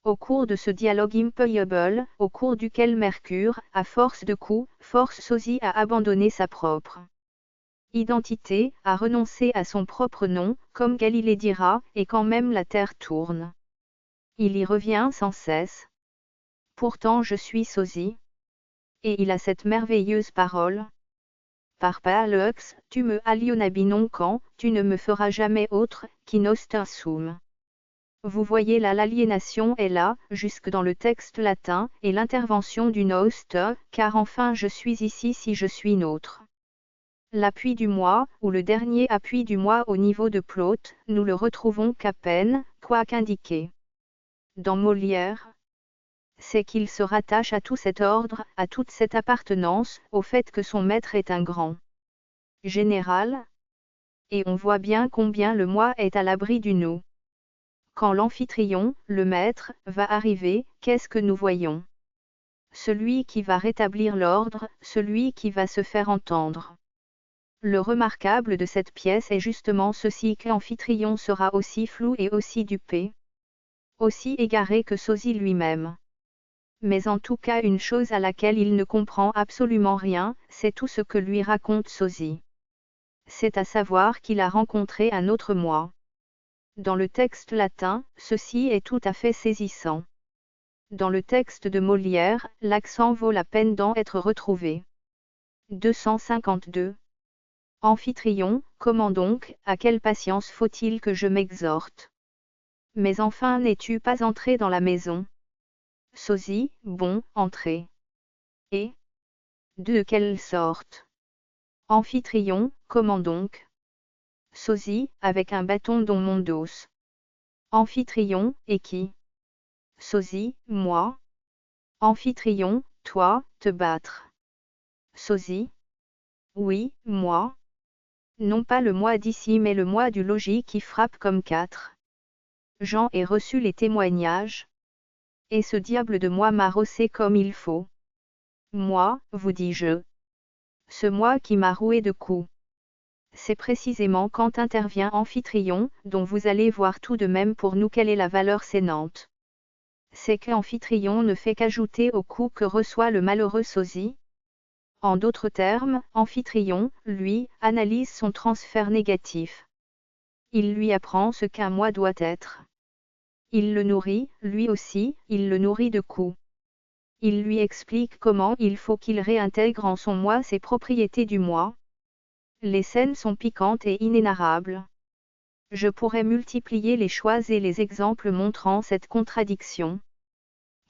Au cours de ce dialogue impayable, au cours duquel Mercure, à force de coups, force sosie à abandonner sa propre identité, à renoncer à son propre nom, comme Galilée dira, et quand même la terre tourne. Il y revient sans cesse. Pourtant je suis sosie. Et il a cette merveilleuse parole. Par Palux, tu me alionabi non quand, tu ne me feras jamais autre, qu'in sum. Vous voyez là l'aliénation est là, jusque dans le texte latin, et l'intervention du nost, car enfin je suis ici si je suis nôtre. L'appui du moi, ou le dernier appui du moi au niveau de Plaute, nous le retrouvons qu'à peine, quoiqu'indiqué dans Molière. C'est qu'il se rattache à tout cet ordre, à toute cette appartenance, au fait que son maître est un grand général. Et on voit bien combien le moi est à l'abri du nous. Quand l'amphitryon, le maître, va arriver, qu'est-ce que nous voyons? Celui qui va rétablir l'ordre, celui qui va se faire entendre. Le remarquable de cette pièce est justement ceci qu'Amphitryon sera aussi flou et aussi dupé, aussi égaré que sosie lui-même. Mais en tout cas une chose à laquelle il ne comprend absolument rien, c'est tout ce que lui raconte sosie. C'est à savoir qu'il a rencontré un autre moi. Dans le texte latin, ceci est tout à fait saisissant. Dans le texte de Molière, l'accent vaut la peine d'en être retrouvé. 252. Amphitryon, comment donc, à quelle patience faut-il que je m'exhorte? Mais enfin n'es-tu pas entré dans la maison? Sosie, bon, entré. Et de quelle sorte? Amphitryon, comment donc? Sosie, avec un bâton dans mon dos. Amphitryon, et qui? Sosie, moi. Amphitryon, toi, te battre. Sosie? Oui, moi. Non pas le moi d'ici mais le moi du logis qui frappe comme 4. J'en ai reçu les témoignages. Et ce diable de moi m'a rossé comme il faut. Moi, vous dis-je. Ce moi qui m'a roué de coups. C'est précisément quand intervient Amphitryon, dont vous allez voir tout de même pour nous quelle est la valeur sénante. C'est qu'Amphitryon ne fait qu'ajouter au coup que reçoit le malheureux sosie. En d'autres termes, Amphitryon, lui, analyse son transfert négatif. Il lui apprend ce qu'un moi doit être. Il le nourrit, lui aussi, il le nourrit de coups. Il lui explique comment il faut qu'il réintègre en son moi ses propriétés du moi. Les scènes sont piquantes et inénarrables. Je pourrais multiplier les choix et les exemples montrant cette contradiction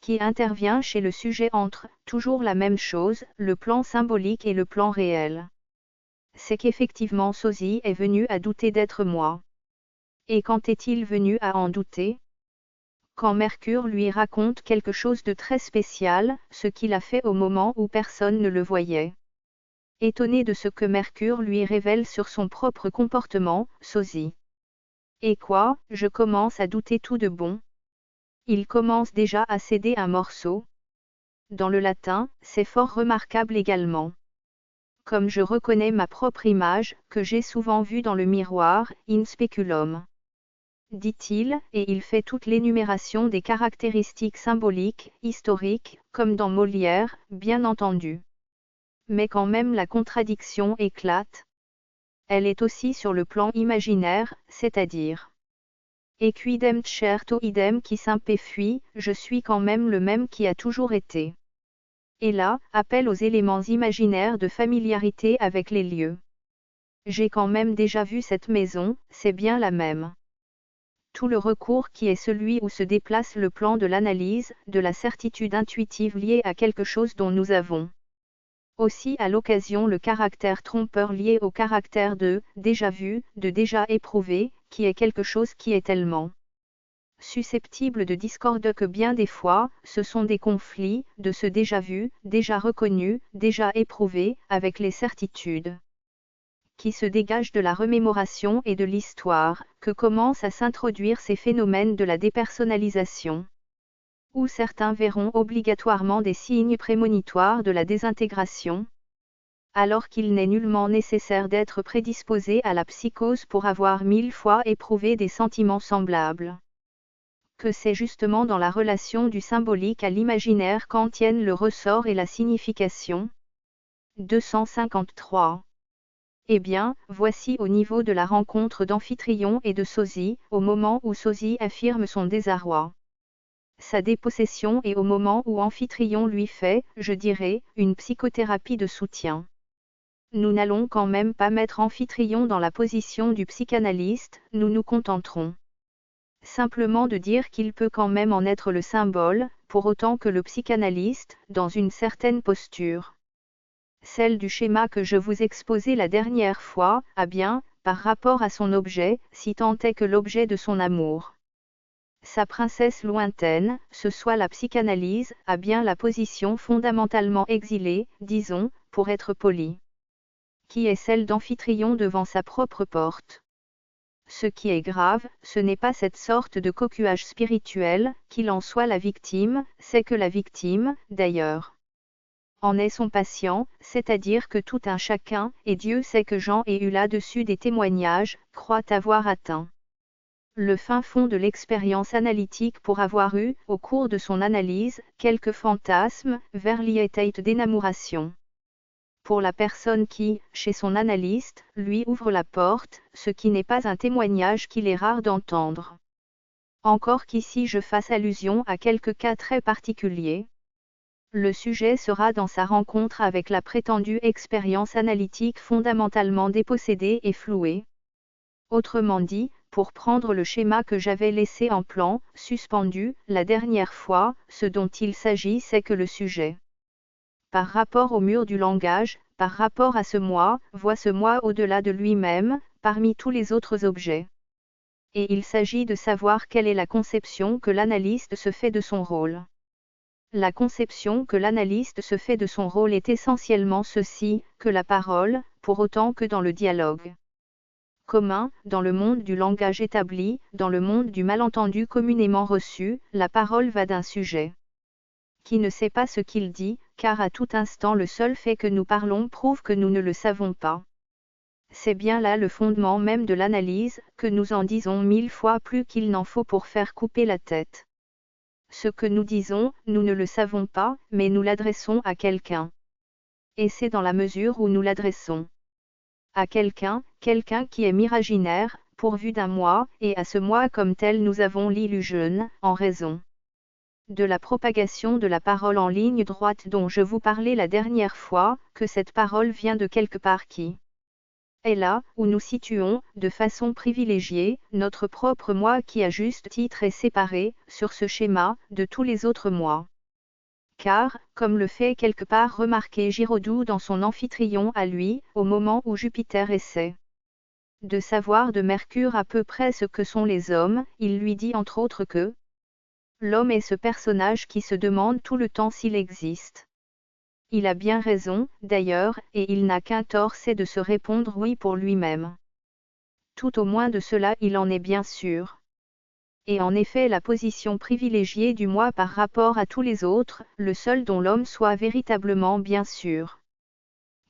qui intervient chez le sujet entre, toujours la même chose, le plan symbolique et le plan réel. C'est qu'effectivement Sosie est venu à douter d'être moi. Et quand est-il venu à en douter? Quand Mercure lui raconte quelque chose de très spécial, ce qu'il a fait au moment où personne ne le voyait. Étonné de ce que Mercure lui révèle sur son propre comportement, Sosie. Et quoi, je commence à douter tout de bon. Il commence déjà à céder un morceau. Dans le latin, c'est fort remarquable également. Comme je reconnais ma propre image, que j'ai souvent vue dans le miroir, in speculum. Dit-il, et il fait toute l'énumération des caractéristiques symboliques, historiques, comme dans Molière, bien entendu. Mais quand même la contradiction éclate. Elle est aussi sur le plan imaginaire, c'est-à-dire Equidem certo idem qui s'impefui, je suis quand même le même qui a toujours été. Et là, appel aux éléments imaginaires de familiarité avec les lieux. J'ai quand même déjà vu cette maison, c'est bien la même. Tout le recours qui est celui où se déplace le plan de l'analyse, de la certitude intuitive liée à quelque chose dont nous avons aussi à l'occasion le caractère trompeur lié au caractère de déjà vu, de déjà éprouvé, qui est quelque chose qui est tellement susceptible de discorde que bien des fois, ce sont des conflits, de ce déjà vu, déjà reconnu, déjà éprouvé, avec les certitudes qui se dégagent de la remémoration et de l'histoire, que commencent à s'introduire ces phénomènes de la dépersonnalisation, où certains verront obligatoirement des signes prémonitoires de la désintégration, alors qu'il n'est nullement nécessaire d'être prédisposé à la psychose pour avoir 1000 fois éprouvé des sentiments semblables. Que c'est justement dans la relation du symbolique à l'imaginaire qu'en tiennent le ressort et la signification. 253. Eh bien, voici au niveau de la rencontre d'Amphitryon et de Sosie, au moment où Sosie affirme son désarroi. Sa dépossession et au moment où Amphitryon lui fait, je dirais, une psychothérapie de soutien. Nous n'allons quand même pas mettre Amphitryon dans la position du psychanalyste, nous nous contenterons simplement de dire qu'il peut quand même en être le symbole, pour autant que le psychanalyste, dans une certaine posture, celle du schéma que je vous exposais la dernière fois, a bien, par rapport à son objet, si tant est que l'objet de son amour, sa princesse lointaine, ce soit la psychanalyse, a bien la position fondamentalement exilée, disons, pour être poli, qui est celle d'Amphitryon devant sa propre porte. Ce qui est grave, ce n'est pas cette sorte de coquillage spirituel, qu'il en soit la victime, c'est que la victime, d'ailleurs, en est son patient, c'est-à-dire que tout un chacun, et Dieu sait que Jean ait eu là-dessus des témoignages, croit avoir atteint le fin fond de l'expérience analytique pour avoir eu, au cours de son analyse, quelques fantasmes, vers l'état d'énamoration. Pour la personne qui, chez son analyste, lui ouvre la porte, ce qui n'est pas un témoignage qu'il est rare d'entendre. Encore qu'ici je fasse allusion à quelques cas très particuliers. Le sujet sera dans sa rencontre avec la prétendue expérience analytique fondamentalement dépossédée et flouée. Autrement dit, pour prendre le schéma que j'avais laissé en plan, suspendu, la dernière fois, ce dont il s'agit c'est que le sujet, par rapport au mur du langage, par rapport à ce moi, voit ce moi au-delà de lui-même, parmi tous les autres objets. Et il s'agit de savoir quelle est la conception que l'analyste se fait de son rôle. La conception que l'analyste se fait de son rôle est essentiellement ceci, que la parole, pour autant que dans le dialogue commun, dans le monde du langage établi, dans le monde du malentendu communément reçu, la parole va d'un sujet qui ne sait pas ce qu'il dit, car à tout instant le seul fait que nous parlons prouve que nous ne le savons pas. C'est bien là le fondement même de l'analyse, que nous en disons 1000 fois plus qu'il n'en faut pour faire couper la tête. Ce que nous disons, nous ne le savons pas, mais nous l'adressons à quelqu'un. Et c'est dans la mesure où nous l'adressons à quelqu'un qui est miraginaire, pourvu d'un moi, et à ce moi comme tel nous avons l'illusion, en raison de la propagation de la parole en ligne droite dont je vous parlais la dernière fois, que cette parole vient de quelque part qui est là, où nous situons, de façon privilégiée, notre propre moi qui à juste titre est séparé, sur ce schéma, de tous les autres moi. Car, comme le fait quelque part remarquer Giraudoux dans son Amphitryon à lui, au moment où Jupiter essaie de savoir de Mercure à peu près ce que sont les hommes, il lui dit entre autres que l'homme est ce personnage qui se demande tout le temps s'il existe. Il a bien raison, d'ailleurs, et il n'a qu'un tort, c'est de se répondre oui pour lui-même. Tout au moins de cela il en est bien sûr. Et en effet la position privilégiée du moi par rapport à tous les autres, le seul dont l'homme soit véritablement bien sûr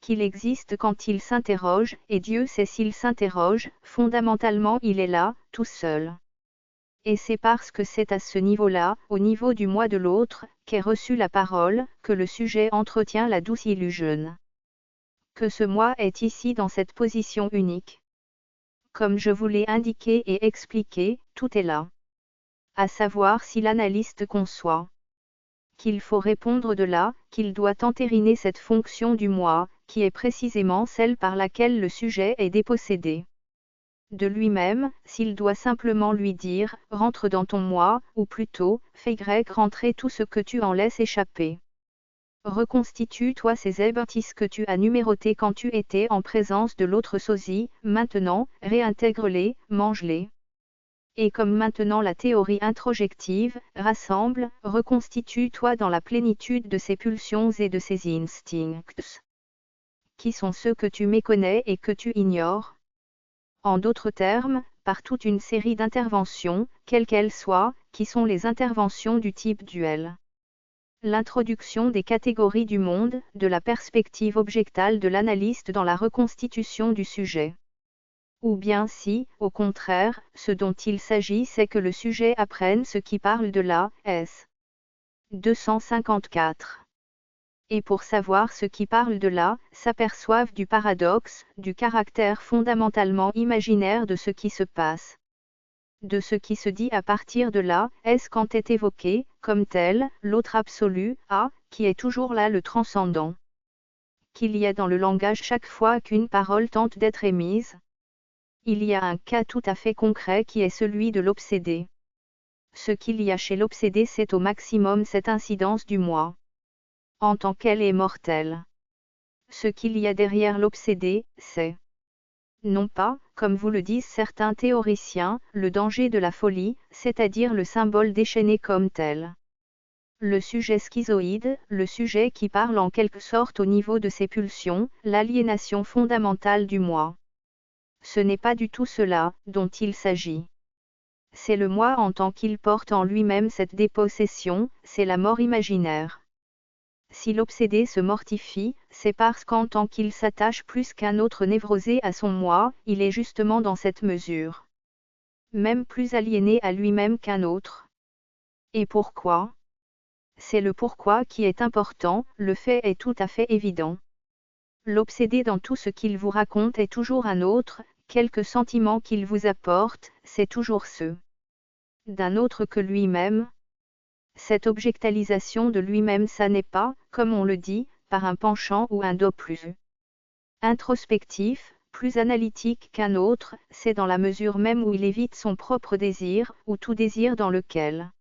qu'il existe quand il s'interroge, et Dieu sait s'il s'interroge, fondamentalement il est là, tout seul. Et c'est parce que c'est à ce niveau-là, au niveau du moi de l'autre, qu'est reçue la parole, que le sujet entretient la douce illusion. Que ce moi est ici dans cette position unique. Comme je vous l'ai indiqué et expliqué, tout est là. À savoir si l'analyste conçoit qu'il faut répondre de là, qu'il doit entériner cette fonction du moi, qui est précisément celle par laquelle le sujet est dépossédé de lui-même, s'il doit simplement lui dire, rentre dans ton moi, ou plutôt, fais grec rentrer tout ce que tu en laisses échapper. Reconstitue-toi ces hébertis que tu as numérotés quand tu étais en présence de l'autre sosie, maintenant, réintègre-les, mange-les. Et comme maintenant la théorie introjective, rassemble, reconstitue-toi dans la plénitude de ces pulsions et de ces instincts. Qui sont ceux que tu méconnais et que tu ignores? En d'autres termes, par toute une série d'interventions, quelles qu'elles soient, qui sont les interventions du type duel. L'introduction des catégories du monde, de la perspective objectale de l'analyste dans la reconstitution du sujet. Ou bien si, au contraire, ce dont il s'agit c'est que le sujet apprenne ce qui parle de la S. 254. Et pour savoir ce qui parle de là, s'aperçoivent du paradoxe, du caractère fondamentalement imaginaire de ce qui se passe. De ce qui se dit à partir de là, est-ce quand est évoqué, comme tel, l'autre absolu, A, qui est toujours là le transcendant. Qu'il y a dans le langage chaque fois qu'une parole tente d'être émise. Il y a un cas tout à fait concret qui est celui de l'obsédé. Ce qu'il y a chez l'obsédé c'est au maximum cette incidence du moi. En tant qu'elle est mortelle. Ce qu'il y a derrière l'obsédé, c'est non pas, comme vous le disent certains théoriciens, le danger de la folie, c'est-à-dire le symbole déchaîné comme tel. Le sujet schizoïde, le sujet qui parle en quelque sorte au niveau de ses pulsions, l'aliénation fondamentale du moi. Ce n'est pas du tout cela dont il s'agit. C'est le moi en tant qu'il porte en lui-même cette dépossession, c'est la mort imaginaire. Si l'obsédé se mortifie, c'est parce qu'en tant qu'il s'attache plus qu'un autre névrosé à son moi, il est justement dans cette mesure. Même plus aliéné à lui-même qu'un autre. Et pourquoi? C'est le pourquoi qui est important, le fait est tout à fait évident. L'obsédé dans tout ce qu'il vous raconte est toujours un autre, quelque sentiment qu'il vous apporte, c'est toujours ceux d'un autre que lui-même. Cette objectalisation de lui-même ça n'est pas, comme on le dit, par un penchant ou un dos plus introspectif, plus analytique qu'un autre, c'est dans la mesure même où il évite son propre désir, ou tout désir dans lequel,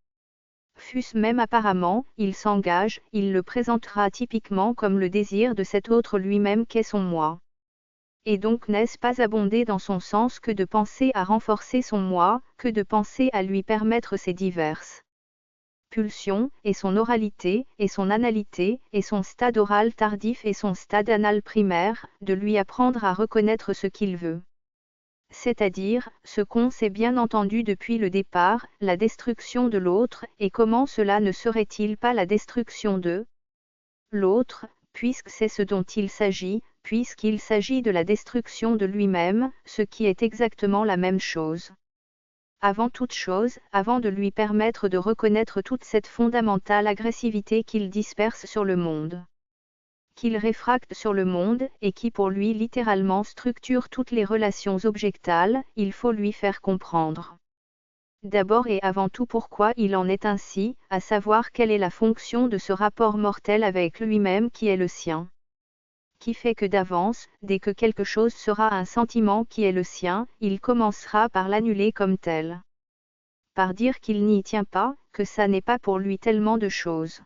fût-ce même apparemment, il s'engage, il le présentera typiquement comme le désir de cet autre lui-même qu'est son moi. Et donc n'est-ce pas abonder dans son sens que de penser à renforcer son moi, que de penser à lui permettre ses diverses pulsions, et son oralité, et son analité, et son stade oral tardif et son stade anal primaire, de lui apprendre à reconnaître ce qu'il veut. C'est-à-dire, ce qu'on sait bien entendu depuis le départ, la destruction de l'autre, et comment cela ne serait-il pas la destruction de l'autre, puisque c'est ce dont il s'agit, puisqu'il s'agit de la destruction de lui-même, ce qui est exactement la même chose. Avant toute chose, avant de lui permettre de reconnaître toute cette fondamentale agressivité qu'il disperse sur le monde. qu'il réfracte sur le monde et qui pour lui littéralement structure toutes les relations objectales, il faut lui faire comprendre. D'abord et avant tout pourquoi il en est ainsi, à savoir quelle est la fonction de ce rapport mortel avec lui-même qui est le sien. Qui fait que d'avance, dès que quelque chose sera un sentiment qui est le sien, il commencera par l'annuler comme tel. Par dire qu'il n'y tient pas, que ça n'est pas pour lui tellement de choses.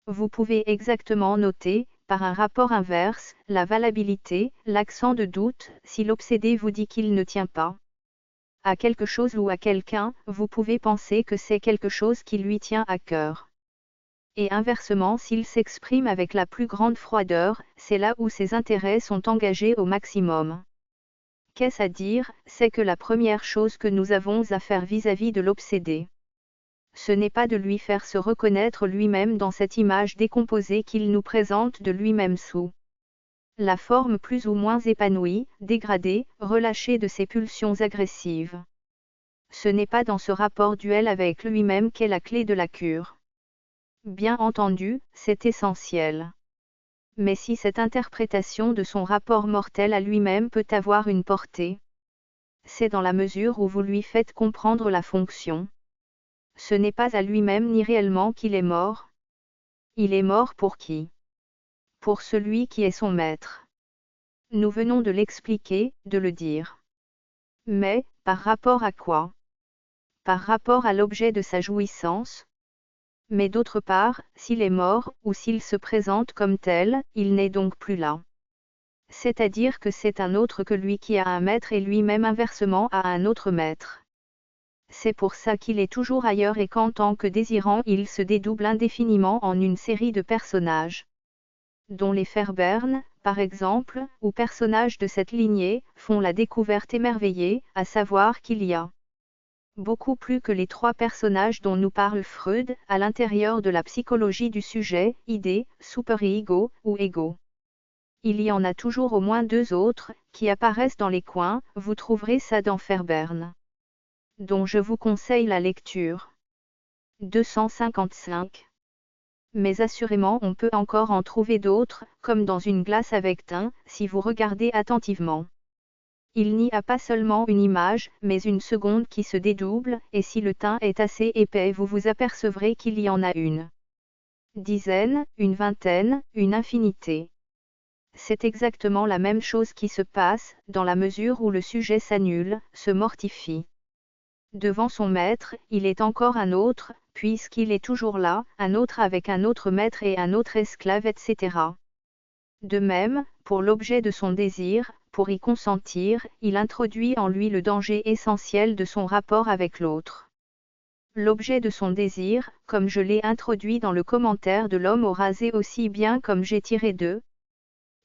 Vous pouvez exactement noter, par un rapport inverse, la valabilité, l'accent de doute, si l'obsédé vous dit qu'il ne tient pas à quelque chose ou à quelqu'un, vous pouvez penser que c'est quelque chose qui lui tient à cœur. Et inversement, s'il s'exprime avec la plus grande froideur, c'est là où ses intérêts sont engagés au maximum. Qu'est-ce à dire, c'est que la première chose que nous avons à faire vis-à-vis de l'obsédé, ce n'est pas de lui faire se reconnaître lui-même dans cette image décomposée qu'il nous présente de lui-même sous la forme plus ou moins épanouie, dégradée, relâchée de ses pulsions agressives. Ce n'est pas dans ce rapport duel avec lui-même qu'est la clé de la cure. Bien entendu, c'est essentiel. Mais si cette interprétation de son rapport mortel à lui-même peut avoir une portée, c'est dans la mesure où vous lui faites comprendre la fonction. Ce n'est pas à lui-même ni réellement qu'il est mort. Il est mort pour qui? Pour celui qui est son maître. Nous venons de l'expliquer, de le dire. Mais, par rapport à quoi? Par rapport à l'objet de sa jouissance? Mais d'autre part, s'il est mort, ou s'il se présente comme tel, il n'est donc plus là. C'est-à-dire que c'est un autre que lui qui a un maître et lui-même inversement a un autre maître. C'est pour ça qu'il est toujours ailleurs et qu'en tant que désirant il se dédouble indéfiniment en une série de personnages, dont les Fairbairn, par exemple, ou personnages de cette lignée, font la découverte émerveillée, à savoir qu'il y a beaucoup plus que les trois personnages dont nous parle Freud, à l'intérieur de la psychologie du sujet, idée, super-ego, ou ego. Il y en a toujours au moins deux autres, qui apparaissent dans les coins, vous trouverez ça dans Fairbairn, dont je vous conseille la lecture. 255. Mais assurément on peut encore en trouver d'autres, comme dans une glace avec teint, si vous regardez attentivement. Il n'y a pas seulement une image, mais une seconde qui se dédouble, et si le teint est assez épais vous vous apercevrez qu'il y en a une dizaine, une vingtaine, une infinité. C'est exactement la même chose qui se passe, dans la mesure où le sujet s'annule, se mortifie. Devant son maître, il est encore un autre, puisqu'il est toujours là, un autre avec un autre maître et un autre esclave, etc. De même, pour l'objet de son désir, pour y consentir, il introduit en lui le danger essentiel de son rapport avec l'autre. L'objet de son désir, comme je l'ai introduit dans le commentaire de l'homme au rasé aussi bien comme j'ai tiré d'eux,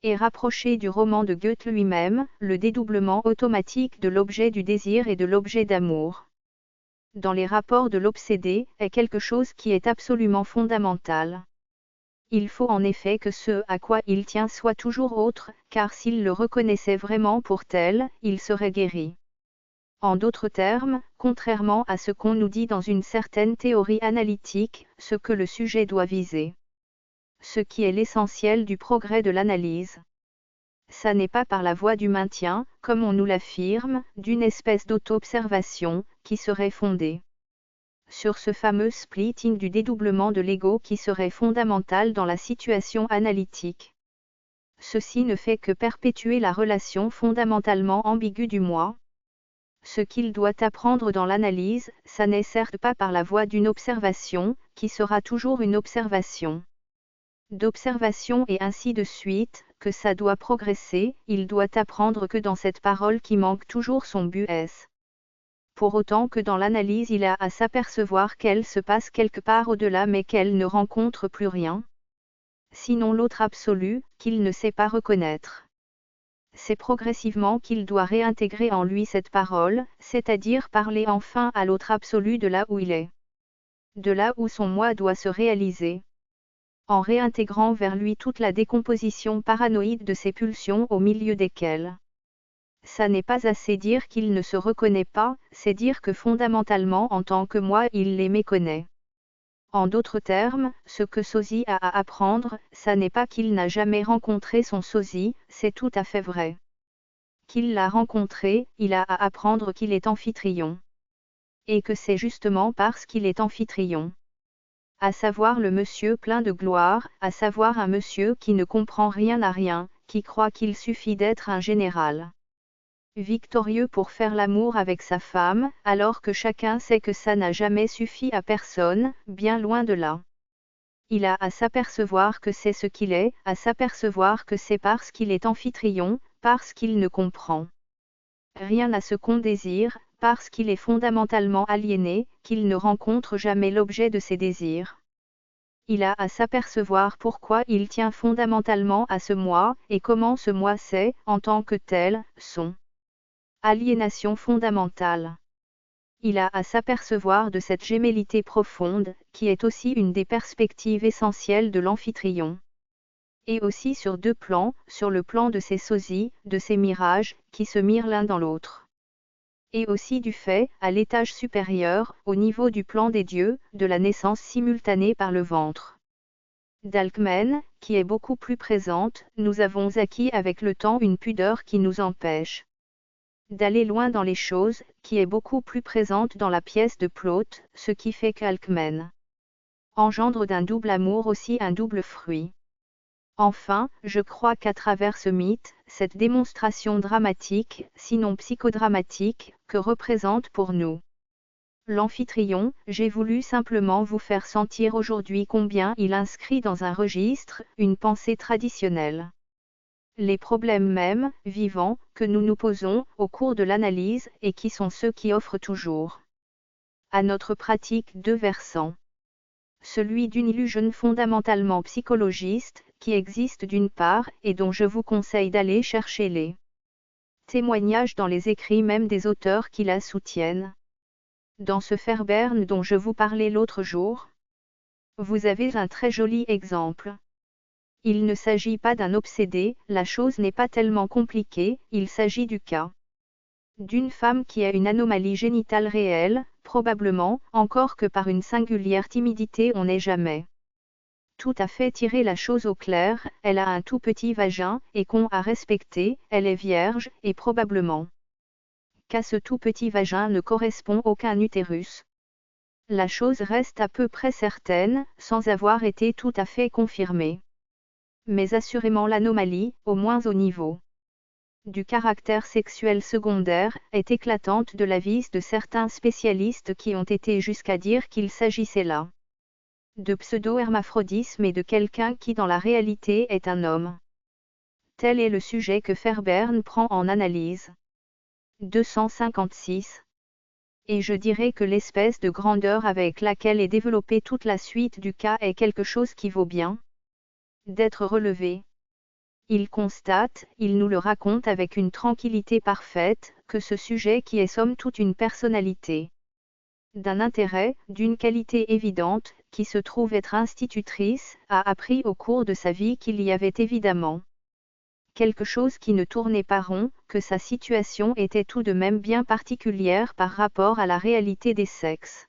et rapproché du roman de Goethe lui-même, le dédoublement automatique de l'objet du désir et de l'objet d'amour, dans les rapports de l'obsédé, est quelque chose qui est absolument fondamental. Il faut en effet que ce à quoi il tient soit toujours autre, car s'il le reconnaissait vraiment pour tel, il serait guéri. En d'autres termes, contrairement à ce qu'on nous dit dans une certaine théorie analytique, ce que le sujet doit viser, ce qui est l'essentiel du progrès de l'analyse, ça n'est pas par la voie du maintien, comme on nous l'affirme, d'une espèce d'auto-observation, qui serait fondée sur ce fameux splitting du dédoublement de l'ego qui serait fondamental dans la situation analytique. Ceci ne fait que perpétuer la relation fondamentalement ambiguë du moi. Ce qu'il doit apprendre dans l'analyse, ça n'est certes pas par la voie d'une observation, qui sera toujours une observation d'observation et ainsi de suite, que ça doit progresser, il doit apprendre que dans cette parole qui manque toujours son but est. Pour autant que dans l'analyse il a à s'apercevoir qu'elle se passe quelque part au-delà mais qu'elle ne rencontre plus rien, sinon l'autre absolu, qu'il ne sait pas reconnaître. C'est progressivement qu'il doit réintégrer en lui cette parole, c'est-à-dire parler enfin à l'autre absolu de là où il est, de là où son moi doit se réaliser, en réintégrant vers lui toute la décomposition paranoïde de ses pulsions au milieu desquelles ça n'est pas assez dire qu'il ne se reconnaît pas, c'est dire que fondamentalement en tant que moi il les méconnaît. En d'autres termes, ce que Sosie a à apprendre, ça n'est pas qu'il n'a jamais rencontré son sosie, c'est tout à fait vrai. Qu'il l'a rencontré, il a à apprendre qu'il est amphitryon. Et que c'est justement parce qu'il est amphitryon. À savoir le monsieur plein de gloire, à savoir un monsieur qui ne comprend rien à rien, qui croit qu'il suffit d'être un général victorieux pour faire l'amour avec sa femme, alors que chacun sait que ça n'a jamais suffi à personne, bien loin de là. Il a à s'apercevoir que c'est ce qu'il est, à s'apercevoir que c'est parce qu'il est amphitryon, parce qu'il ne comprend rien à ce qu'on désire, parce qu'il est fondamentalement aliéné, qu'il ne rencontre jamais l'objet de ses désirs. Il a à s'apercevoir pourquoi il tient fondamentalement à ce moi, et comment ce moi c'est, en tant que tel, son aliénation fondamentale. Il a à s'apercevoir de cette gémellité profonde, qui est aussi une des perspectives essentielles de l'amphitryon. Et aussi sur deux plans, sur le plan de ses sosies, de ses mirages, qui se mirent l'un dans l'autre. Et aussi du fait, à l'étage supérieur, au niveau du plan des dieux, de la naissance simultanée par le ventre d'Alcmène, qui est beaucoup plus présente, nous avons acquis avec le temps une pudeur qui nous empêche d'aller loin dans les choses, qui est beaucoup plus présente dans la pièce de Plaute, ce qui fait qu'Alcmène engendre d'un double amour aussi un double fruit. Enfin, je crois qu'à travers ce mythe, cette démonstration dramatique, sinon psychodramatique, que représente pour nous l'amphitryon, j'ai voulu simplement vous faire sentir aujourd'hui combien il inscrit dans un registre, une pensée traditionnelle. Les problèmes mêmes, vivants, que nous nous posons au cours de l'analyse, et qui sont ceux qui offrent toujours à notre pratique deux versants. Celui d'une illusion fondamentalement psychologiste, qui existe d'une part, et dont je vous conseille d'aller chercher les témoignages dans les écrits même des auteurs qui la soutiennent. Dans ce Fairbairn dont je vous parlais l'autre jour, vous avez un très joli exemple. Il ne s'agit pas d'un obsédé, la chose n'est pas tellement compliquée, il s'agit du cas d'une femme qui a une anomalie génitale réelle, probablement, encore que par une singulière timidité on n'est jamais tout à fait tiré la chose au clair, elle a un tout petit vagin, et qu'on a respecté, elle est vierge, et probablement qu'à ce tout petit vagin ne correspond aucun utérus. La chose reste à peu près certaine, sans avoir été tout à fait confirmée. Mais assurément l'anomalie, au moins au niveau du caractère sexuel secondaire, est éclatante de l'avis de certains spécialistes qui ont été jusqu'à dire qu'il s'agissait là de pseudo-hermaphrodisme et de quelqu'un qui dans la réalité est un homme. Tel est le sujet que Fairbairn prend en analyse. 256. Et je dirais que l'espèce de grandeur avec laquelle est développée toute la suite du cas est quelque chose qui vaut bien d'être relevé. Il constate, il nous le raconte avec une tranquillité parfaite, que ce sujet qui est somme toute une personnalité d'un intérêt, d'une qualité évidente, qui se trouve être institutrice, a appris au cours de sa vie qu'il y avait évidemment quelque chose qui ne tournait pas rond, que sa situation était tout de même bien particulière par rapport à la réalité des sexes.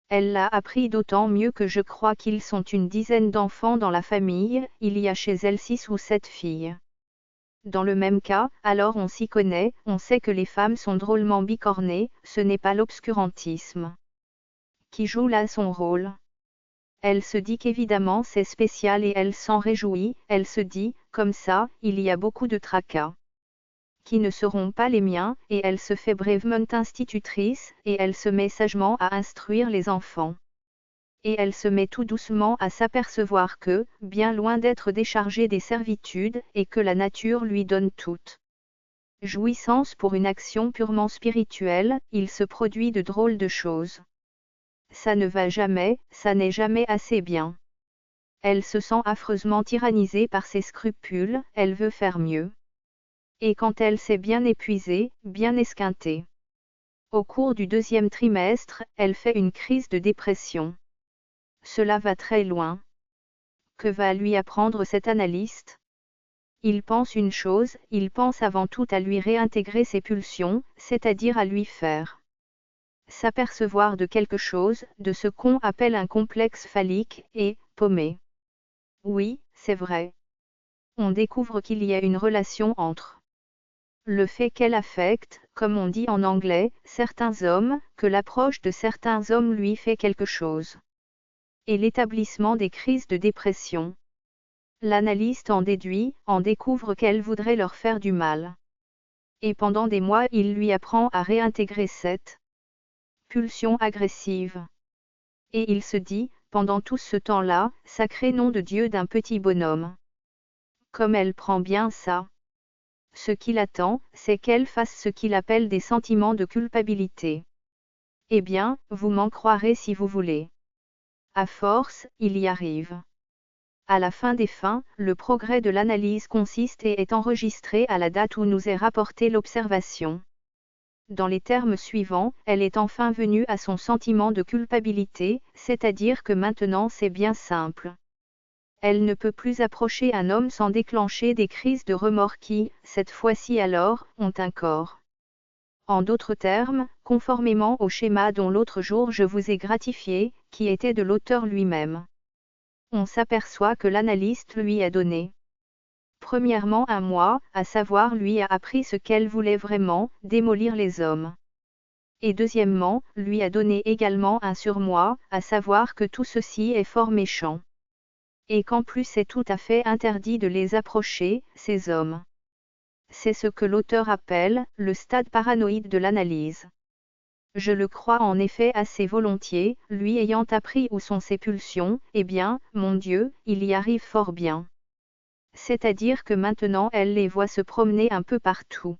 Elle l'a appris d'autant mieux que je crois qu'ils sont une dizaine d'enfants dans la famille, il y a chez elle 6 ou 7 filles. Dans le même cas, alors on s'y connaît, on sait que les femmes sont drôlement bicornées, ce n'est pas l'obscurantisme qui joue là son rôle. Elle se dit qu'évidemment c'est spécial et elle s'en réjouit, elle se dit, comme ça, il y a beaucoup de tracas qui ne seront pas les miens, et elle se fait bravement institutrice, et elle se met sagement à instruire les enfants. Et elle se met tout doucement à s'apercevoir que, bien loin d'être déchargée des servitudes, et que la nature lui donne toute jouissance pour une action purement spirituelle, il se produit de drôles de choses. Ça ne va jamais, ça n'est jamais assez bien. Elle se sent affreusement tyrannisée par ses scrupules, elle veut faire mieux. Et quand elle s'est bien épuisée, bien esquintée, au cours du 2e trimestre, elle fait une crise de dépression. Cela va très loin. Que va lui apprendre cet analyste ? Il pense une chose, il pense avant tout à lui réintégrer ses pulsions, c'est-à-dire à lui faire S'apercevoir de quelque chose, de ce qu'on appelle un complexe phallique, et paumé. Oui, c'est vrai. On découvre qu'il y a une relation entre le fait qu'elle affecte, comme on dit en anglais, certains hommes, que l'approche de certains hommes lui fait quelque chose, et l'établissement des crises de dépression. L'analyste en découvre qu'elle voudrait leur faire du mal. Et pendant des mois il lui apprend à réintégrer cette pulsion agressive. Et il se dit, pendant tout ce temps-là, sacré nom de Dieu d'un petit bonhomme. Comme elle prend bien ça. Ce qu'il attend, c'est qu'elle fasse ce qu'il appelle des sentiments de culpabilité. Eh bien, vous m'en croirez si vous voulez. À force, il y arrive. À la fin des fins, le progrès de l'analyse consiste et est enregistré à la date où nous est rapportée l'observation. Dans les termes suivants, elle est enfin venue à son sentiment de culpabilité, c'est-à-dire que maintenant c'est bien simple. Elle ne peut plus approcher un homme sans déclencher des crises de remords qui, cette fois-ci alors, ont un corps. En d'autres termes, conformément au schéma dont l'autre jour je vous ai gratifié, qui était de l'auteur lui-même. On s'aperçoit que l'analyste lui a donné. Premièrement un moi, à savoir lui a appris ce qu'elle voulait vraiment, démolir les hommes. Et deuxièmement, lui a donné également un surmoi, à savoir que tout ceci est fort méchant. Et qu'en plus c'est tout à fait interdit de les approcher, ces hommes. C'est ce que l'auteur appelle, le stade paranoïde de l'analyse. Je le crois en effet assez volontiers, lui ayant appris où sont ses pulsions, eh bien, mon Dieu, il y arrive fort bien. C'est-à-dire que maintenant elle les voit se promener un peu partout.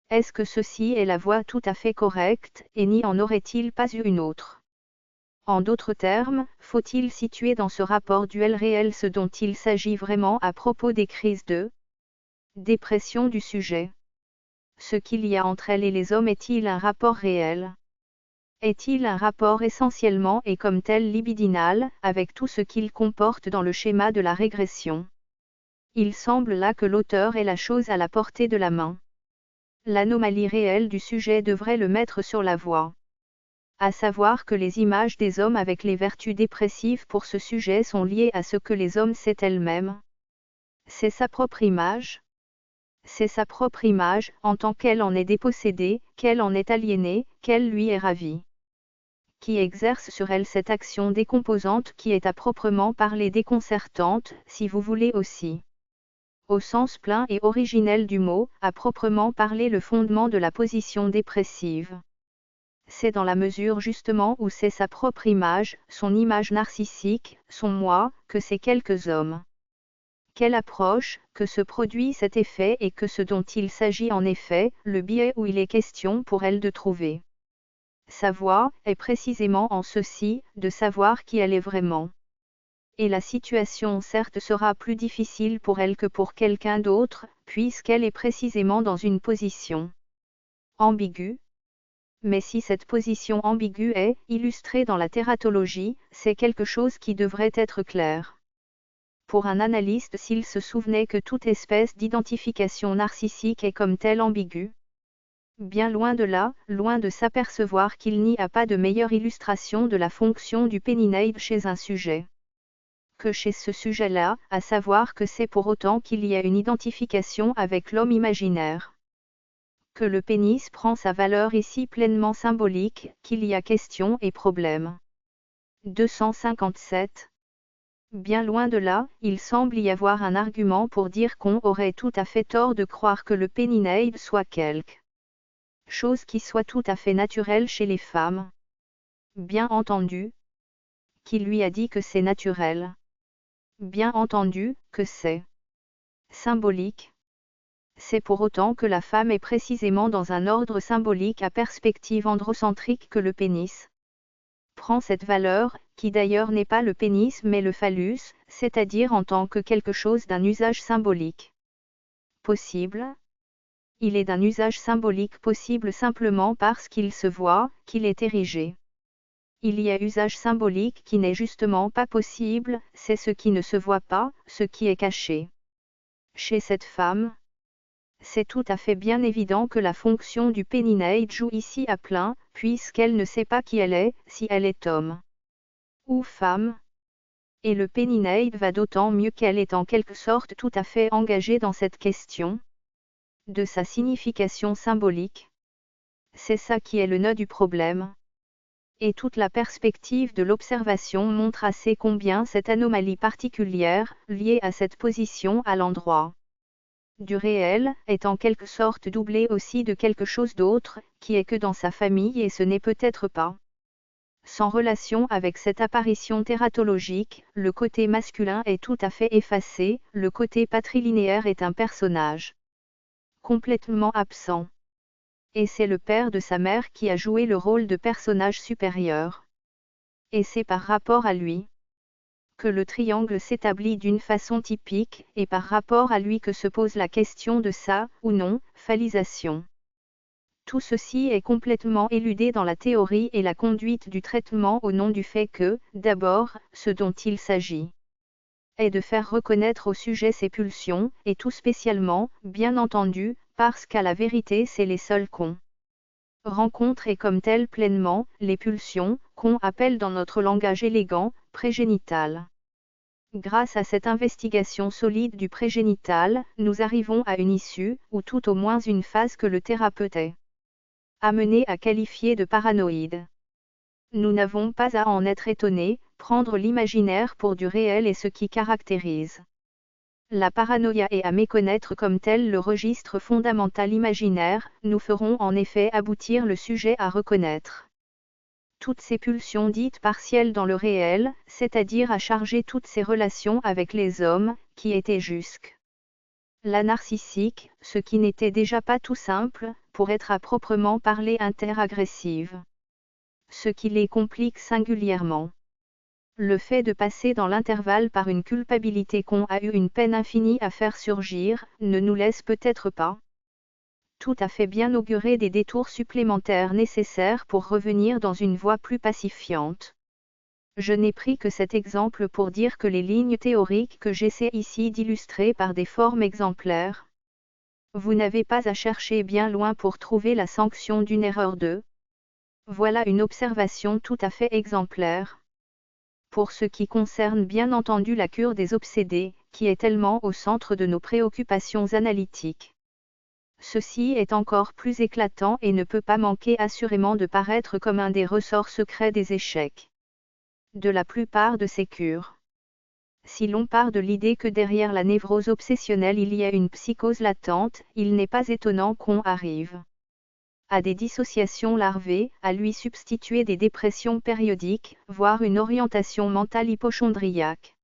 Est-ce que ceci est la voie tout à fait correcte, et n'y en aurait-il pas eu une autre? En d'autres termes, faut-il situer dans ce rapport duel réel ce dont il s'agit vraiment à propos des crises de dépression du sujet? Ce qu'il y a entre elle et les hommes est-il un rapport réel? Est-il un rapport essentiellement et comme tel libidinal, avec tout ce qu'il comporte dans le schéma de la régression? Il semble là que l'auteur ait la chose à la portée de la main. L'anomalie réelle du sujet devrait le mettre sur la voie. À savoir que les images des hommes avec les vertus dépressives pour ce sujet sont liées à ce que les hommes c'est elle-même. C'est sa propre image. C'est sa propre image, en tant qu'elle en est dépossédée, qu'elle en est aliénée, qu'elle lui est ravie. Qui exerce sur elle cette action décomposante qui est à proprement parler déconcertante, si vous voulez aussi. Au sens plein et originel du mot, à proprement parler le fondement de la position dépressive. C'est dans la mesure justement où c'est sa propre image, son image narcissique, son moi, que c'est quelques hommes. Quelle approche, que se produit cet effet et que ce dont il s'agit en effet, le biais où il est question pour elle de trouver. Sa voie est précisément en ceci, de savoir qui elle est vraiment. Et la situation certes sera plus difficile pour elle que pour quelqu'un d'autre, puisqu'elle est précisément dans une position ambiguë. Mais si cette position ambiguë est illustrée dans la tératologie, c'est quelque chose qui devrait être clair. Pour un analyste s'il se souvenait que toute espèce d'identification narcissique est comme telle ambiguë. Bien loin de là, loin de s'apercevoir qu'il n'y a pas de meilleure illustration de la fonction du pénineide chez un sujet que chez ce sujet-là, à savoir que c'est pour autant qu'il y a une identification avec l'homme imaginaire. Que le pénis prend sa valeur ici pleinement symbolique, qu'il y a question et problème. 257. Bien loin de là, il semble y avoir un argument pour dire qu'on aurait tout à fait tort de croire que le pénineide soit quelque chose qui soit tout à fait naturelle chez les femmes. Bien entendu. Qui lui a dit que c'est naturel? Bien entendu, que c'est symbolique. C'est pour autant que la femme est précisément dans un ordre symbolique à perspective androcentrique que le pénis prend cette valeur, qui d'ailleurs n'est pas le pénis mais le phallus, c'est-à-dire en tant que quelque chose d'un usage symbolique possible. Il est d'un usage symbolique possible simplement parce qu'il se voit, qu'il est érigé. Il y a usage symbolique qui n'est justement pas possible, c'est ce qui ne se voit pas, ce qui est caché. Chez cette femme, C'est tout à fait bien évident que la fonction du péninade joue ici à plein, puisqu'elle ne sait pas qui elle est, si elle est homme ou femme. Et le péninade va d'autant mieux qu'elle est en quelque sorte tout à fait engagée dans cette question de sa signification symbolique. C'est ça qui est le nœud du problème. Et toute la perspective de l'observation montre assez combien cette anomalie particulière, liée à cette position à l'endroit du réel, est en quelque sorte doublée aussi de quelque chose d'autre, qui est que dans sa famille et ce n'est peut-être pas sans relation avec cette apparition tératologique, le côté masculin est tout à fait effacé, le côté patrilinéaire est un personnage complètement absent. Et c'est le père de sa mère qui a joué le rôle de personnage supérieur. Et c'est par rapport à lui que le triangle s'établit d'une façon typique, et par rapport à lui que se pose la question de sa, ou non, phallisation. Tout ceci est complètement éludé dans la théorie et la conduite du traitement au nom du fait que, d'abord, ce dont il s'agit est de faire reconnaître au sujet ses pulsions, et tout spécialement, bien entendu, parce qu'à la vérité c'est les seuls qu'on rencontre et comme telles pleinement, les pulsions, qu'on appelle dans notre langage élégant, prégénitales. Grâce à cette investigation solide du prégénital, nous arrivons à une issue, ou tout au moins une phase que le thérapeute est amené à qualifier de paranoïde. Nous n'avons pas à en être étonnés, prendre l'imaginaire pour du réel est ce qui caractérise la paranoïa et à méconnaître comme tel le registre fondamental imaginaire, nous ferons en effet aboutir le sujet à reconnaître toutes ces pulsions dites partielles dans le réel, c'est-à-dire à charger toutes ces relations avec les hommes, qui étaient jusque la narcissique, ce qui n'était déjà pas tout simple, pour être à proprement parler interagressive. Ce qui les complique singulièrement. Le fait de passer dans l'intervalle par une culpabilité qu'on a eu une peine infinie à faire surgir, ne nous laisse peut-être pas tout à fait bien augurer des détours supplémentaires nécessaires pour revenir dans une voie plus pacifiante. Je n'ai pris que cet exemple pour dire que les lignes théoriques que j'essaie ici d'illustrer par des formes exemplaires, vous n'avez pas à chercher bien loin pour trouver la sanction d'une erreur de. Voilà une observation tout à fait exemplaire. Pour ce qui concerne bien entendu la cure des obsédés, qui est tellement au centre de nos préoccupations analytiques. Ceci est encore plus éclatant et ne peut pas manquer assurément de paraître comme un des ressorts secrets des échecs de la plupart de ces cures. Si l'on part de l'idée que derrière la névrose obsessionnelle il y a une psychose latente, il n'est pas étonnant qu'on arrive à des dissociations larvées, à lui substituer des dépressions périodiques, voire une orientation mentale hypochondriaque.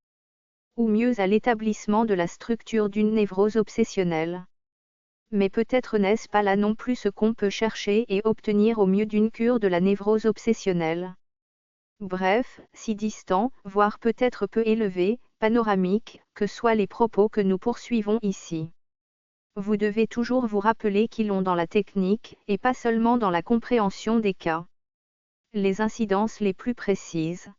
Ou mieux à l'établissement de la structure d'une névrose obsessionnelle. Mais peut-être n'est-ce pas là non plus ce qu'on peut chercher et obtenir au mieux d'une cure de la névrose obsessionnelle. Bref, si distant, voire peut-être peu élevé, panoramique, que soient les propos que nous poursuivons ici. Vous devez toujours vous rappeler qu'ils ont dans la technique, et pas seulement dans la compréhension des cas, les incidences les plus précises.